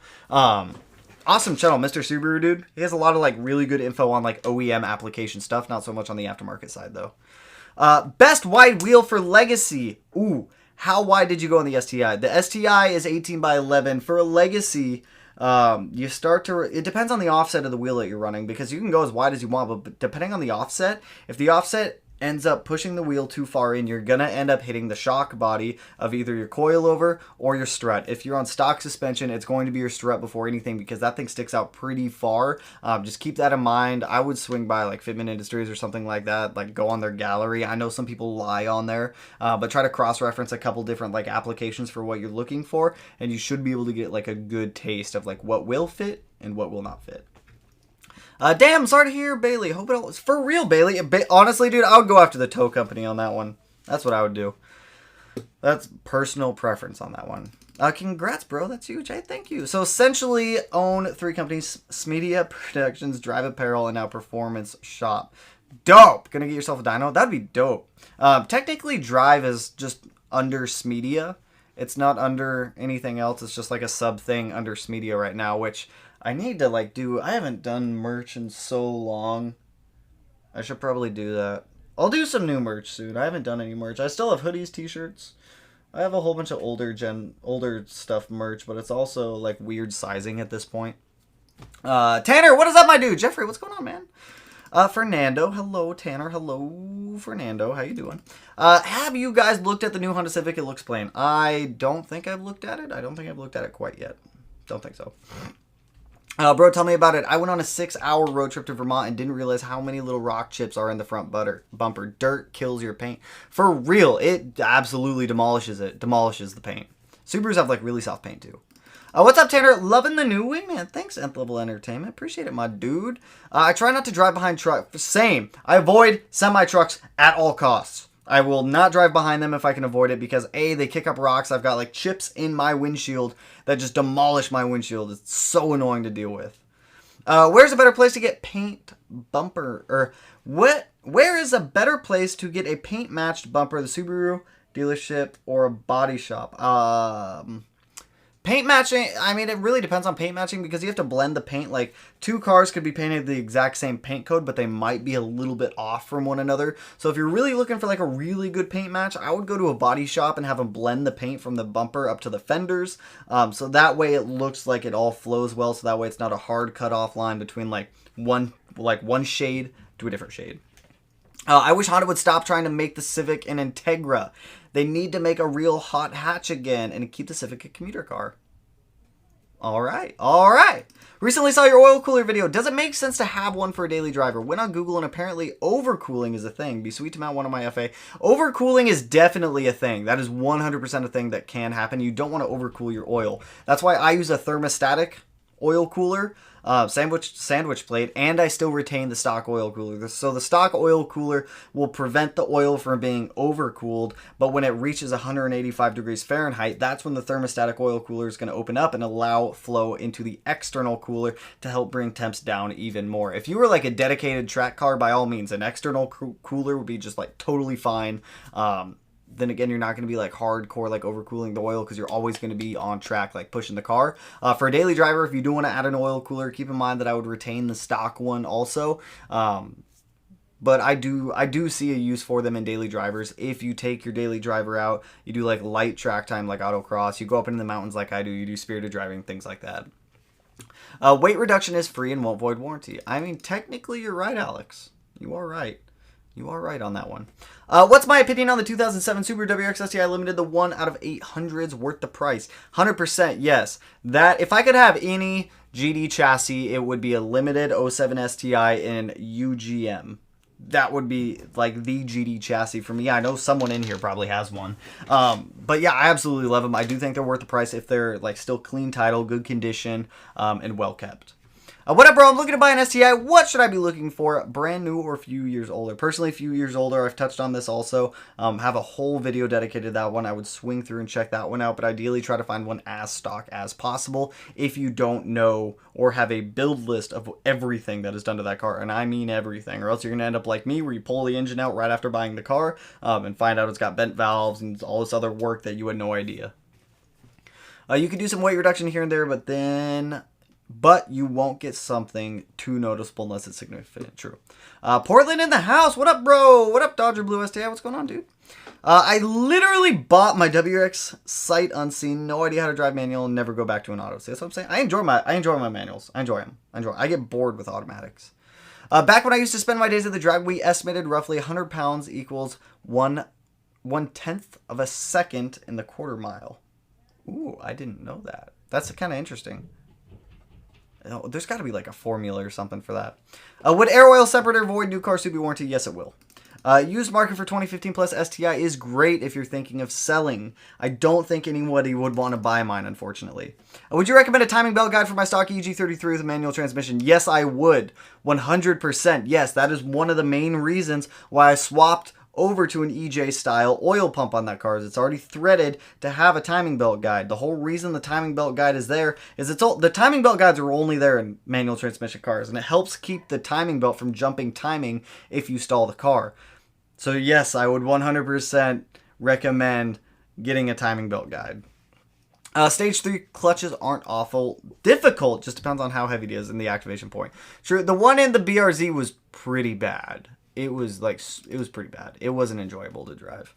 Awesome channel, Mr. Subaru, dude. He has a lot of, like, really good info on, like, OEM application stuff. Not so much on the aftermarket side, though. Best wide wheel for Legacy. Ooh. How wide did you go on the STI? The STI is 18 by 11. For a Legacy, you start to... It depends on the offset of the wheel that you're running, because you can go as wide as you want, but depending on the offset, if the offset ends up pushing the wheel too far in, you're going to end up hitting the shock body of either your coilover or your strut. If you're on stock suspension, it's going to be your strut before anything, because that thing sticks out pretty far. Just keep that in mind. I would swing by like Fitment Industries or something like that, like go on their gallery. I know some people lie on there, but try to cross-reference a couple different like applications for what you're looking for, and you should be able to get like a good taste of like what will fit and what will not fit. Damn, sorry to hear, Bailey. Hope it was for real, Bailey. Honestly, dude, I would go after the tow company on that one. That's what I would do. That's personal preference on that one. Congrats, bro. That's huge. Hey, thank you. So essentially own 3 companies: Smedia Productions, Drive Apparel, and now Performance Shop. Dope. Gonna get yourself a dyno? That'd be dope. Technically, Drive is just under Smedia. It's not under anything else. It's just like a sub thing under Smedia right now, which... I need to, like, I haven't done merch in so long. I should probably do that. I'll do some new merch soon. I haven't done any merch. I still have hoodies, t-shirts. I have a whole bunch of older stuff merch, but it's also, like, weird sizing at this point. Tanner, what is up, my dude? Jeffrey, what's going on, man? Fernando, hello, Tanner. Hello, Fernando. How you doing? Have you guys looked at the new Honda Civic? It looks plain. I don't think I've looked at it. I don't think I've looked at it quite yet. Don't think so. Bro, tell me about it. I went on a 6-hour road trip to Vermont and didn't realize how many little rock chips are in the front bumper. Dirt kills your paint. For real, it absolutely demolishes it. Demolishes the paint. Subarus have, like, really soft paint, too. What's up, Tanner? Loving the new Wingman. Thanks, Nth Level Entertainment. Appreciate it, my dude. I try not to drive behind trucks. Same. I avoid semi-trucks at all costs. I will not drive behind them if I can avoid it, because A, they kick up rocks. I've got like chips in my windshield that just demolish my windshield. It's so annoying to deal with. Where's a better place to get paint bumper? Or where is a better place to get a paint matched bumper? The Subaru dealership or a body shop? Paint matching, I mean, it really depends on paint matching because you have to blend the paint. Like, two cars could be painted the exact same paint code, but they might be a little bit off from one another. So if you're really looking for like a really good paint match, I would go to a body shop and have them blend the paint from the bumper up to the fenders. So that way it looks like it all flows well. So that way it's not a hard cutoff line between like one shade to a different shade. I wish Honda would stop trying to make the Civic an Integra. They need to make a real hot hatch again and keep the Civic a commuter car. All right. Recently saw your oil cooler video. Does it make sense to have one for a daily driver? Went on Google and apparently overcooling is a thing. Be sweet to mount one on my FA. Overcooling is definitely a thing. That is 100% a thing that can happen. You don't want to overcool your oil. That's why I use a thermostatic oil cooler. Sandwich plate, and I still retain the stock oil cooler. So the stock oil cooler will prevent the oil from being overcooled, but when it reaches 185 degrees Fahrenheit, that's when the thermostatic oil cooler is going to open up and allow flow into the external cooler to help bring temps down even more. If you were like a dedicated track car, by all means, an external cooler would be just like totally fine. Then again, you're not going to be like hardcore like overcooling the oil because you're always going to be on track like pushing the car. For a daily driver, if you do want to add an oil cooler, keep in mind that I would retain the stock one also. But I do see a use for them in daily drivers. If you take your daily driver out, you do like light track time like autocross, you go up into the mountains like I do, you do spirited driving, things like that. Weight reduction is free and won't void warranty. I mean, technically you're right, Alex. You are right. You are right on that one. What's my opinion on the 2007 Subaru WRX STI Limited, the 1 out of 800s worth the price? 100% yes. That, if I could have any GD chassis, it would be a Limited 07 STI in UGM. That would be like the GD chassis for me. I know someone in here probably has one. But yeah, I absolutely love them. I do think they're worth the price if they're like still clean title, good condition, and well kept. What up, bro? I'm looking to buy an STI. What should I be looking for? Brand new or a few years older? Personally, a few years older. I've touched on this also. Have a whole video dedicated to that one. I would swing through and check that one out, but ideally try to find one as stock as possible if you don't know or have a build list of everything that is done to that car. And I mean everything, or else you're going to end up like me where you pull the engine out right after buying the car and find out it's got bent valves and all this other work that you had no idea. You can do some weight reduction here and there, but you won't get something too noticeable unless it's significant. True. Portland in the house. What up, bro? What up, Dodger Blue STI? What's going on, dude? I literally bought my WRX sight unseen. No idea how to drive manual and never go back to an auto. See, that's what I'm saying? I enjoy my manuals. I enjoy them. I get bored with automatics. Back when I used to spend my days at the drag, we estimated roughly 100 pounds equals 1/10 of a second in the quarter mile. Ooh, I didn't know that. That's kind of interesting. There's got to be like a formula or something for that. Would air oil separator void new car Subi warranty? Yes, it will. Used market for 2015 plus STI is great if you're thinking of selling. I don't think anybody would want to buy mine, unfortunately. Would you recommend a timing belt guide for my stock EG33 with a manual transmission? Yes, I would. 100%. Yes, that is one of the main reasons why I swapped over to an EJ style oil pump on that car. Is it's already threaded to have a timing belt guide. The whole reason the timing belt guide is there is the timing belt guides are only there in manual transmission cars, and it helps keep the timing belt from jumping timing if you stall the car. So yes, I would 100% recommend getting a timing belt guide. Stage 3 clutches aren't awful. Difficult, just depends on how heavy it is and the activation point. True, the one in the BRZ was pretty bad. It was pretty bad. It wasn't enjoyable to drive.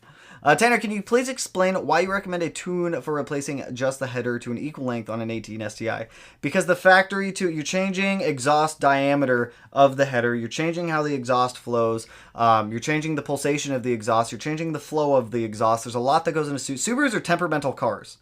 Tanner, can you please explain why you recommend a tune for replacing just the header to an equal length on an 18 STI? Because the factory tune, you're changing exhaust diameter of the header, you're changing how the exhaust flows, you're changing the pulsation of the exhaust, you're changing the flow of the exhaust. There's a lot that goes into Subarus are temperamental cars.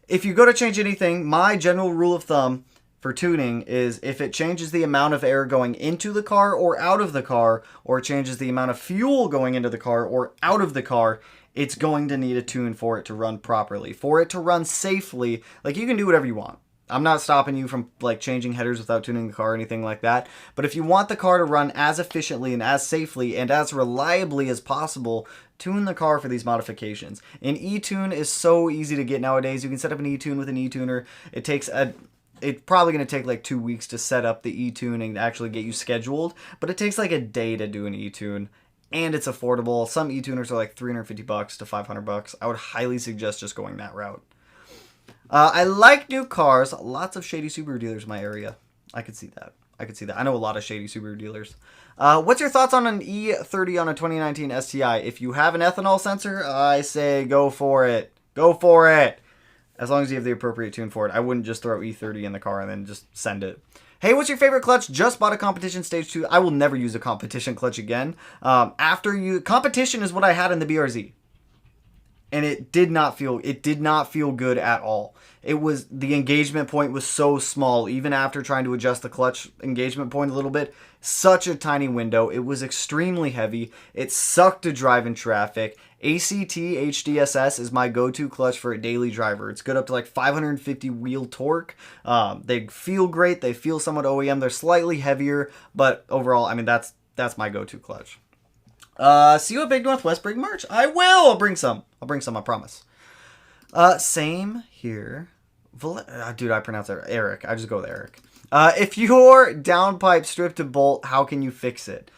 If you go to change anything, my general rule of thumb for tuning is if it changes the amount of air going into the car or out of the car, or it changes the amount of fuel going into the car or out of the car, it's going to need a tune for it to run properly. For it to run safely, like you can do whatever you want. I'm not stopping you from like changing headers without tuning the car or anything like that. But if you want the car to run as efficiently and as safely and as reliably as possible, tune the car for these modifications. An e-tune is so easy to get nowadays. You can set up an e-tune with an e-tuner. It's probably going to take like 2 weeks to set up the e-tune and actually get you scheduled, but it takes like a day to do an e-tune, and it's affordable. Some e-tuners are like $350 to $500. I would highly suggest just going that route. I like new cars. Lots of shady Subaru dealers in my area. I could see that. I could see that. I know a lot of shady Subaru dealers. What's your thoughts on an E30 on a 2019 STI? If you have an ethanol sensor, I say go for it. Go for it. As long as you have the appropriate tune for it. I wouldn't just throw E30 in the car and then just send it. Hey, what's your favorite clutch? Just bought a competition stage 2. I will never use a competition clutch again. Competition is what I had in the BRZ. And it did not feel good at all. The engagement point was so small, even after trying to adjust the clutch engagement point a little bit. Such a tiny window. It was extremely heavy. It sucked to drive in traffic. ACT HDSS is my go-to clutch for a daily driver. It's good up to like 550 wheel torque. They feel great. They feel somewhat OEM. They're slightly heavier, but overall, I mean, that's my go-to clutch. See you at Big Northwest bring merch. I will. I'll bring some, I promise. Same here. Dude, I pronounce it Eric. I just go with Eric. If your downpipe stripped to bolt, how can you fix it?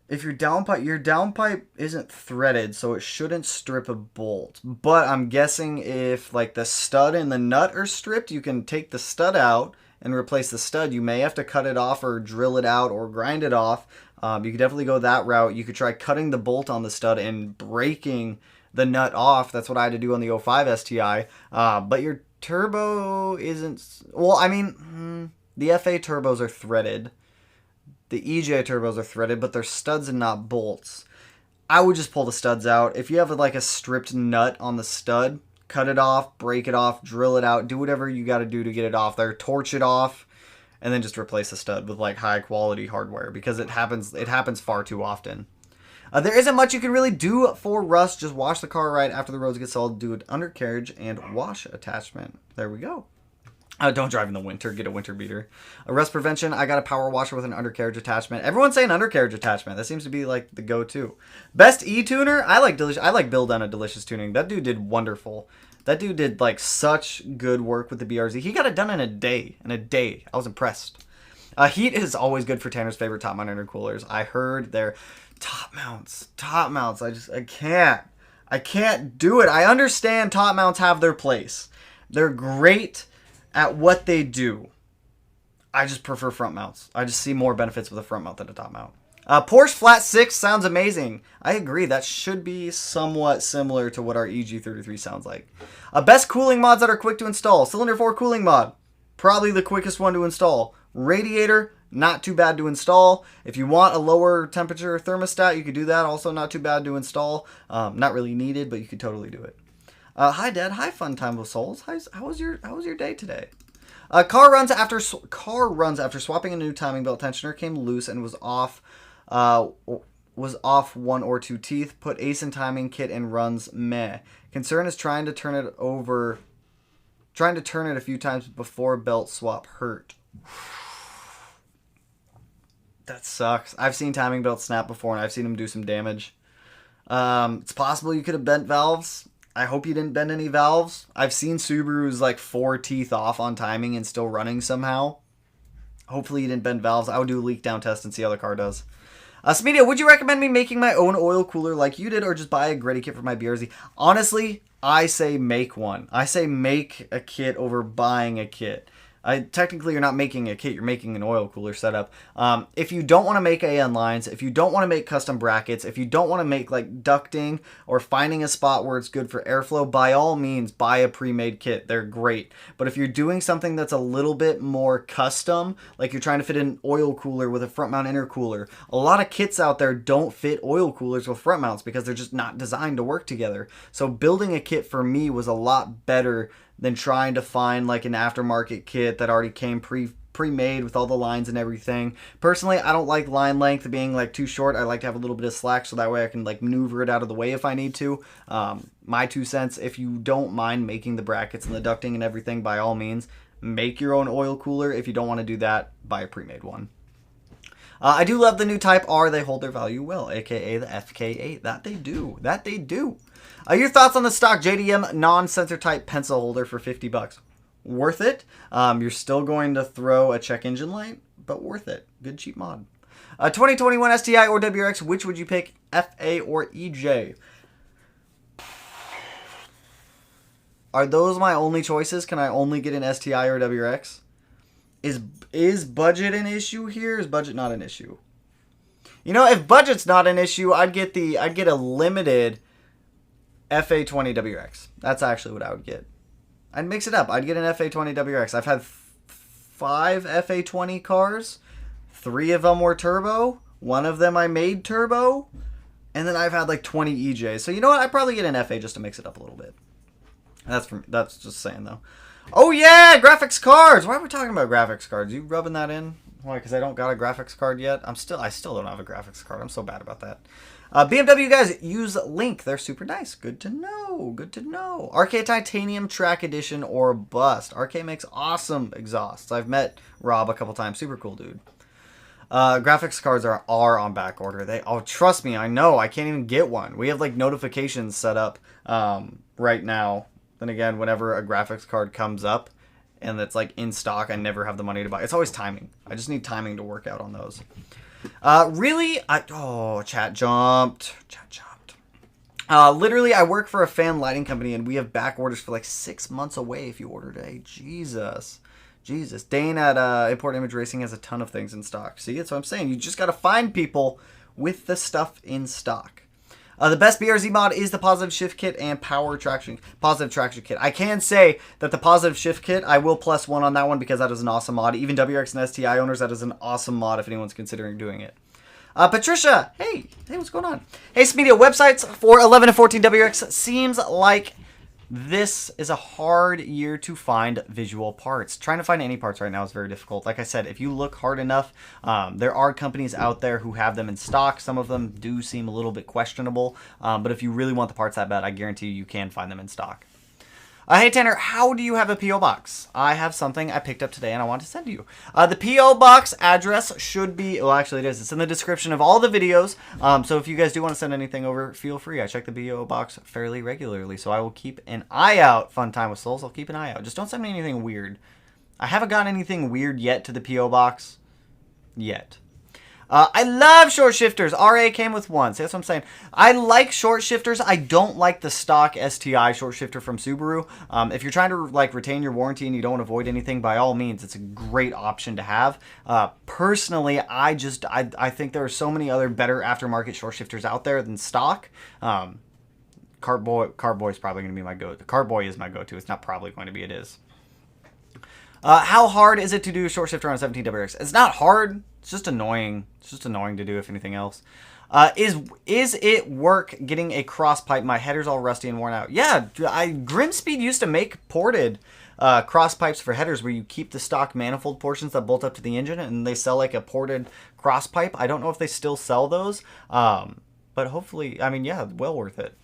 If your downpipe isn't threaded, so it shouldn't strip a bolt. But I'm guessing if like the stud and the nut are stripped, you can take the stud out and replace the stud. You may have to cut it off or drill it out or grind it off. You could definitely go that route. You could try cutting the bolt on the stud and breaking the nut off. That's what I had to do on the 05 STI. But your turbo isn't... Well, I mean, the FA turbos are threaded. The EJ turbos are threaded, but they're studs and not bolts. I would just pull the studs out. If you have like a stripped nut on the stud, cut it off, break it off, drill it out, do whatever you got to do to get it off there. Torch it off, and then just replace the stud with like high quality hardware because it happens far too often. There isn't much you can really do for rust. Just wash the car right after the roads get solid. Do an undercarriage and wash attachment. There we go. Don't drive in the winter. Get a winter beater. Rust prevention. I got a power washer with an undercarriage attachment. Everyone's saying undercarriage attachment. That seems to be like the go-to. Best e-tuner. I like Bill Dunn at Delicious Tuning. That dude did wonderful. That dude did like such good work with the BRZ. He got it done in a day. I was impressed. Heat is always good for Tanner's favorite top mount intercoolers. I heard their top mounts. I can't do it. I understand top mounts have their place. They're great at what they do. I just prefer front mounts. I just see more benefits with a front mount than a top mount. Porsche Flat 6 sounds amazing. I agree. That should be somewhat similar to what our EG33 sounds like. Best cooling mods that are quick to install. Cylinder 4 cooling mod. Probably the quickest one to install. Radiator, not too bad to install. If you want a lower temperature thermostat, you could do that. Also not too bad to install. Not really needed, but you could totally do it. Hi, Dad. Hi, Fun Time with Souls. How was your day today? Car runs after swapping a new timing belt tensioner, came loose and was off 1 or 2 teeth. Put ace in timing kit and runs meh. Concern is trying to turn it a few times before belt swap hurt. That sucks. I've seen timing belts snap before and I've seen them do some damage. It's possible you could have bent valves. I hope you didn't bend any valves. I've seen Subarus like 4 teeth off on timing and still running somehow. Hopefully you didn't bend valves. I would do a leak down test and see how the car does. Smedia, would you recommend me making my own oil cooler like you did or just buy a Gretty kit for my BRZ? Honestly, I say make one. I say make a kit over buying a kit. Technically, you're not making a kit, you're making an oil cooler setup. If you don't want to make AN lines, if you don't want to make custom brackets, if you don't want to make like ducting or finding a spot where it's good for airflow, by all means, buy a pre-made kit. They're great. But if you're doing something that's a little bit more custom, like you're trying to fit an oil cooler with a front mount intercooler, a lot of kits out there don't fit oil coolers with front mounts because they're just not designed to work together. So building a kit for me was a lot better than trying to find like an aftermarket kit that already came pre-made with all the lines and everything. Personally, I don't like line length being like too short. I like to have a little bit of slack so that way I can like maneuver it out of the way if I need to. My 2 cents, if you don't mind making the brackets and the ducting and everything, by all means, make your own oil cooler. If you don't want to do that, buy a pre-made one. I do love the new Type R. They hold their value well, aka the FK8. That they do. Your thoughts on the stock JDM non-sensor type pencil holder for $50? Worth it. You're still going to throw a check engine light, but worth it. Good cheap mod. 2021 STI or WRX, which would you pick, FA or EJ? Are those my only choices? Can I only get an STI or WRX? Is budget an issue here? Is budget not an issue? You know, if budget's not an issue, I'd get a limited FA20 WRX. That's actually what I would get. I'd mix it up. I'd get an FA20 WRX. I've had 5 FA20 cars. 3 of them were turbo. 1 of them I made turbo. And then I've had like 20 EJs. So you know what? I'd probably get an FA just to mix it up a little bit. That's just saying though. Oh yeah, graphics cards. Why are we talking about graphics cards? You rubbing that in? Why? Because I don't got a graphics card yet. I still don't have a graphics card. I'm so bad about that. BMW guys, use Link. They're super nice. Good to know. Good to know. RK Titanium Track Edition or bust. RK makes awesome exhausts. I've met Rob a couple times. Super cool dude. Graphics cards are on back order. Trust me, I know. I can't even get one. We have like notifications set up right now. Then again, whenever a graphics card comes up and it's like in stock, I never have the money to buy. It's always timing. I just need timing to work out on those. Really? Chat jumped. Literally, I work for a fan lighting company and we have back orders for like 6 months away if you order today. Jesus. Dane at Import Image Racing has a ton of things in stock. See, that's what I'm saying. You just got to find people with the stuff in stock. The best BRZ mod is the Positive Shift Kit and Positive Traction Kit. I can say that the Positive Shift Kit, I will +1 on that one because that is an awesome mod. Even WRX and STI owners, that is an awesome mod if anyone's considering doing it. Patricia, hey, what's going on? Hey, Smedia, websites for 11 and 14 WRX seems like this is a hard year to find visual parts. Trying to find any parts right now is very difficult. Like I said, if you look hard enough, there are companies out there who have them in stock. Some of them do seem a little bit questionable, but if you really want the parts that bad, I guarantee you can find them in stock. Hey Tanner, how do you have a P.O. Box? I have something I picked up today and I want to send to you. The P.O. Box address should be, well actually it is, it's in the description of all the videos. So if you guys do want to send anything over, feel free. I check the P.O. Box fairly regularly, so I will keep an eye out. Fun time with Souls, I'll keep an eye out. Just don't send me anything weird. I haven't gotten anything weird yet to the P.O. Box. Yet. I love short shifters. RA came with one. See, that's what I'm saying. I like short shifters. I don't like the stock STI short shifter from Subaru. If you're trying to like retain your warranty and you don't avoid anything, by all means, it's a great option to have. Personally, I think there are so many other better aftermarket short shifters out there than stock. Carboy is probably going to be my go-to. Carboy is my go-to. It's not probably going to be. It is. How hard is it to do a short shifter on a 17 WRX? It's not hard. It's just annoying. It's just annoying to do, if anything else. Is it work getting a cross pipe? My header's all rusty and worn out. Yeah, Grimspeed used to make ported cross pipes for headers where you keep the stock manifold portions that bolt up to the engine and they sell like a ported cross pipe. I don't know if they still sell those, but hopefully, I mean, yeah, well worth it.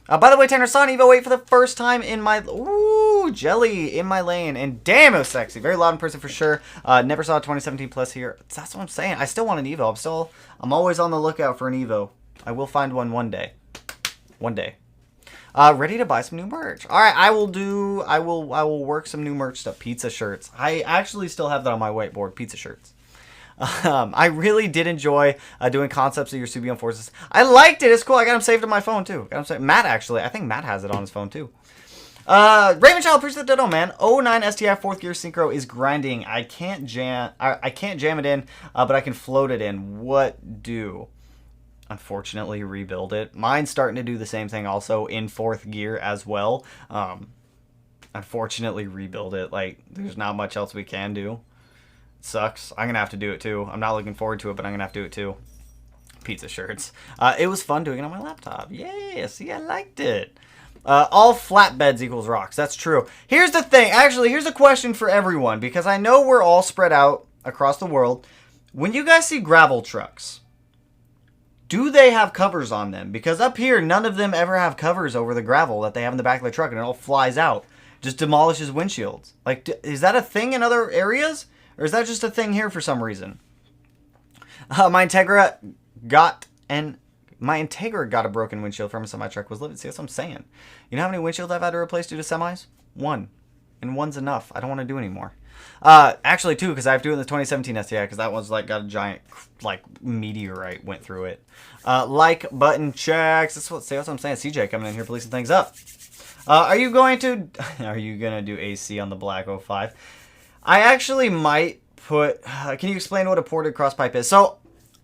By the way, Tanner, saw an Evo 8 for the first time in my... Ooh, jelly in my lane. And damn, it was sexy. Very loud in person for sure. Never saw a 2017 Plus here. That's what I'm saying. I still want an Evo. I'm always on the lookout for an Evo. I will find one day. One day. Ready to buy some new merch. All right, I will work some new merch stuff. Pizza shirts. I actually still have that on my whiteboard. Pizza shirts. I really did enjoy doing concepts of your Subion Forces. I liked it. It's cool. I got them saved on my phone too. Matt actually. I think Matt has it on his phone too. Ravenchild, appreciate the dodo, man. 09 STI 4th gear synchro is grinding. I can't jam it in, but I can float it in. What do? Unfortunately, rebuild it. Mine's starting to do the same thing also in 4th gear as well. Unfortunately, rebuild it. Like, there's not much else we can do. Sucks. I'm gonna have to do it too. I'm not looking forward to it, but I'm gonna have to do it too. Pizza shirts. It was fun doing it on my laptop. Yeah, see, I liked it. All flatbeds equals rocks. That's true. Here's the thing. Actually, here's a question for everyone, because I know we're all spread out across the world. When you guys see gravel trucks, do they have covers on them? Because up here, none of them ever have covers over the gravel that they have in the back of the truck, and it all flies out. Just demolishes windshields. Like, is that a thing in other areas? Or is that just a thing here for some reason? My Integra got a broken windshield from a semi-truck. Was living. See, that's what I'm saying. You know how many windshields I've had to replace due to semis? 1. And 1's enough. I don't want to do any more. Actually, too, because I have to do it in the 2017 STI, because that one's like got a giant like meteorite went through it. Like button checks. That's what I'm saying. CJ coming in here policing things up. Are you gonna do AC on the Black 05? I actually might put. Can you explain what a ported crosspipe is? So,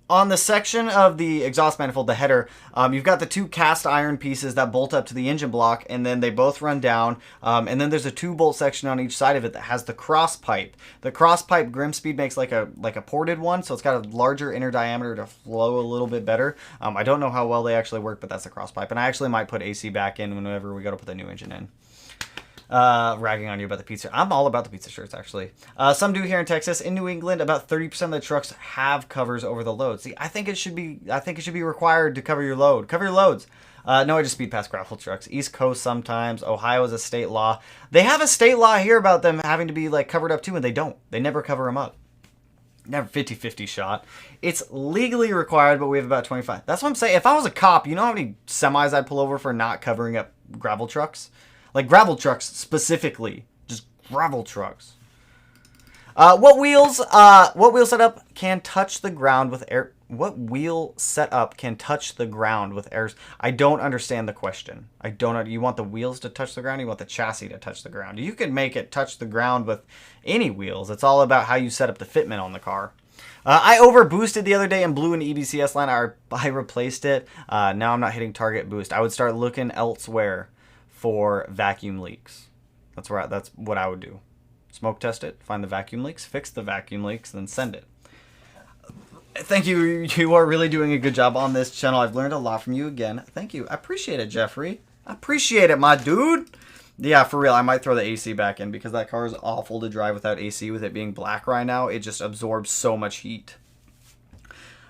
on the section of the exhaust manifold, the header, you've got the two cast iron pieces that bolt up to the engine block, and then they both run down. And then there's a 2-bolt section on each side of it that has the cross pipe. The cross pipe Grimspeed makes like a ported one, so it's got a larger inner diameter to flow a little bit better. I don't know how well they actually work, but that's the cross pipe. And I actually might put AC back in whenever we go to put the new engine in. Ragging on you about the pizza. I'm all about the pizza shirts, actually. Some do here in Texas. In New England, about 30% of the trucks have covers over the load. See, I think it should be required to cover your load. Cover your loads. No, I just speed past gravel trucks. East Coast sometimes. Ohio is a state law. They have a state law here about them having to be like covered up too, and they don't. They never cover them up. Never 50-50 shot. It's legally required, but we have about 25. That's what I'm saying. If I was a cop, you know how many semis I'd pull over for not covering up gravel trucks? Like gravel trucks specifically. Just gravel trucks. What wheel setup can touch the ground with air? What wheel setup can touch the ground with airs? I don't understand the question. I don't. You want the wheels to touch the ground? You want the chassis to touch the ground? You can make it touch the ground with any wheels. It's all about how you set up the fitment on the car. I over boosted the other day and blew an EBCS line. I replaced it. Now I'm not hitting target boost. I would start looking elsewhere for vacuum leaks. That's what I would do. Smoke test it, find the vacuum leaks, fix the vacuum leaks, then send it. Thank you. You are really doing a good job on this channel. I've learned a lot from you again. Thank you. I appreciate it, Jeffrey. I appreciate it, my dude. Yeah, for real. I might throw the AC back in because that car is awful to drive without AC. With it being black right now, it just absorbs so much heat.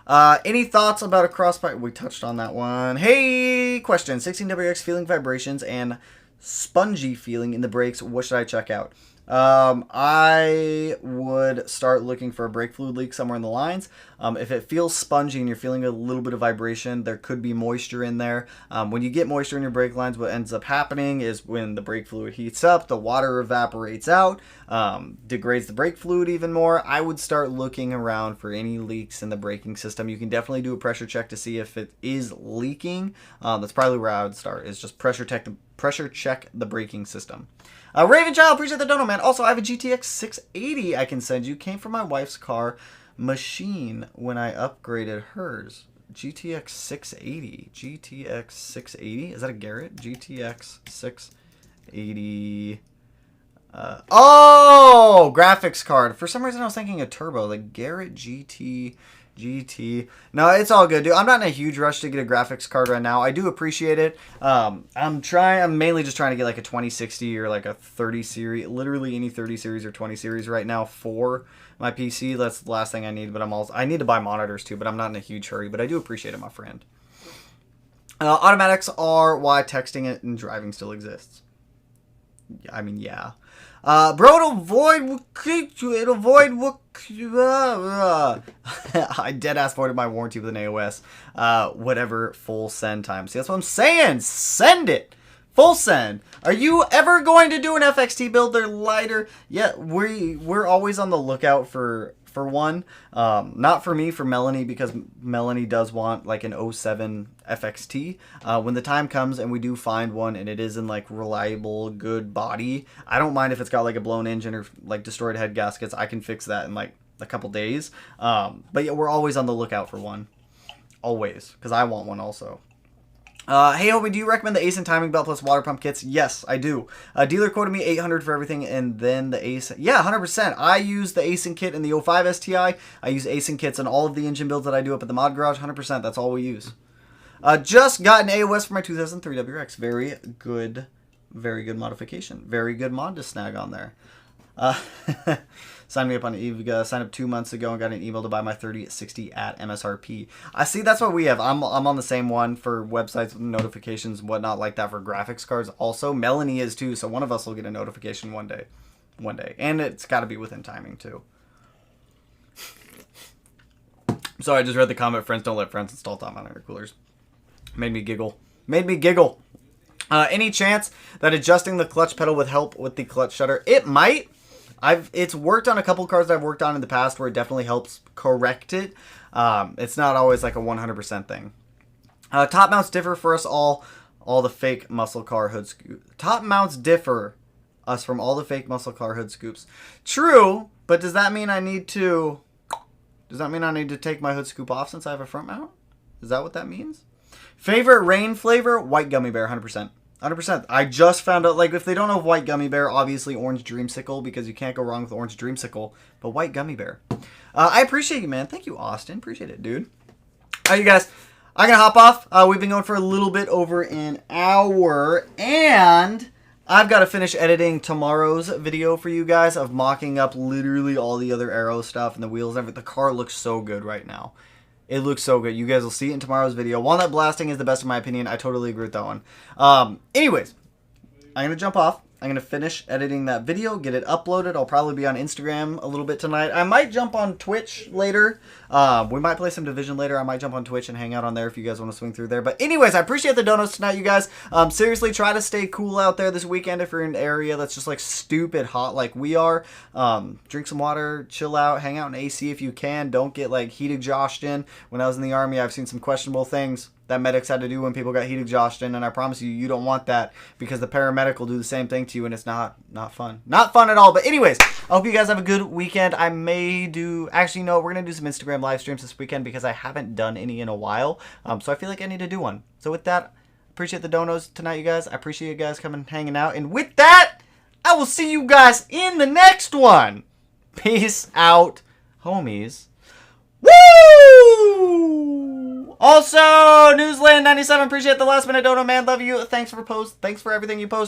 Any thoughts about a crosspipe? We touched on that one. Hey, question. 16WX feeling vibrations and spongy feeling in the brakes. What should I check out? I would start looking for a brake fluid leak somewhere in the lines. If it feels spongy and you're feeling a little bit of vibration, there could be moisture in there. When you get moisture in your brake lines, what ends up happening is when the brake fluid heats up, the water evaporates out, degrades the brake fluid even more. I would start looking around for any leaks in the braking system. You can definitely do a pressure check to see if it is leaking. That's probably where I would start, is just pressure check the braking system. Raven Child, appreciate the dono, man. Also, I have a GTX 680 I can send you. Came from my wife's car machine when I upgraded hers. GTX 680. GTX 680. Is that a Garrett? GTX 680. Oh, graphics card. For some reason, I was thinking a turbo. The Garrett GT. No, it's all good, dude. I'm not in a huge rush to get a graphics card right now. I do appreciate it. I'm mainly just trying to get like a 2060 or like a 30 series, literally any 30 series or 20 series right now for my PC. That's the last thing I need, but I need to buy monitors too, but I'm not in a huge hurry, but I do appreciate it, my friend. Automatics are why texting it and driving still exists. I mean, yeah. Bro, it'll void what I deadass voided my warranty with an AOS. Whatever full send time. See, that's what I'm saying. Send it. Full send. Are you ever going to do an FXT build? They're lighter. Yeah, we're always on the lookout for one. Not for me, for Melanie, because Melanie does want like an 07 FXT. When the time comes and we do find one and it is in like reliable, good body, I don't mind if it's got like a blown engine or like destroyed head gaskets. I can fix that in like a couple days. But yeah, we're always on the lookout for one. Always. Because I want one also. Hey homie, do you recommend the ACEN timing belt plus water pump kits? Yes, I do. Dealer quoted me $800 for everything, and then the ACEN. Yeah, 100%. I use the ACEN kit in the 05 STI. I use ACEN kits in all of the engine builds that I do up at the mod garage. 100%. That's all we use. Just got an AOS for my 2003 WRX. Very good modification. Very good mod to snag on there. Signed me up on EVGA. Signed up 2 months ago and got an email to buy my 3060 at MSRP. I see, that's what we have. I'm on the same one for websites with notifications and whatnot like that for graphics cards. Also, Melanie is too, so one of us will get a notification one day. And it's got to be within timing too. Sorry, I just read the comment, friends don't let friends install top mount air coolers. Made me giggle. Any chance that adjusting the clutch pedal would help with the clutch shutter? It might. It's worked on a couple cars that I've worked on in the past where it definitely helps correct it. It's not always like a 100% thing. Top mounts differ for us all the fake muscle car hood scoops. Top mounts differ us from all the fake muscle car hood scoops. True, but does that mean I need to take my hood scoop off since I have a front mount? Is that what that means? Favorite rain flavor? White gummy bear, 100%. 100%. I just found out, like, if they don't know white gummy bear, obviously orange dreamsicle, because you can't go wrong with orange dreamsicle, but white gummy bear. I appreciate you, man. Thank you, Austin. Appreciate it, dude. All right, you guys. I'm going to hop off. We've been going for a little bit over an hour, and I've got to finish editing tomorrow's video for you guys of mocking up literally all the other Aero stuff and the wheels and everything. The car looks so good right now. It looks so good. You guys will see it in tomorrow's video. Walnut blasting is the best in my opinion. I totally agree with that one. Anyways, I'm going to jump off. I'm going to finish editing that video, get it uploaded. I'll probably be on Instagram a little bit tonight. I might jump on Twitch later. We might play some Division later. I might jump on Twitch and hang out on there if you guys want to swing through there. But anyways, I appreciate the donuts tonight, you guys. Seriously, try to stay cool out there this weekend if you're in an area that's just like stupid hot like we are. Drink some water, chill out, hang out in AC if you can. Don't get like heat exhaustion. When I was in the Army, I've seen some questionable things that medics had to do when people got heat exhaustion, and I promise you, you don't want that because the paramedic will do the same thing to you, and it's not fun. Not fun at all. But anyways, I hope you guys have a good weekend. I may do... Actually, no, we're going to do some Instagram live streams this weekend because I haven't done any in a while, so I feel like I need to do one. So with that, appreciate the donos tonight, you guys. I appreciate you guys coming and hanging out. And with that, I will see you guys in the next one. Peace out, homies. Woo! Also, Newsland97, appreciate the last minute dono, man. Love you. Thanks for everything you post.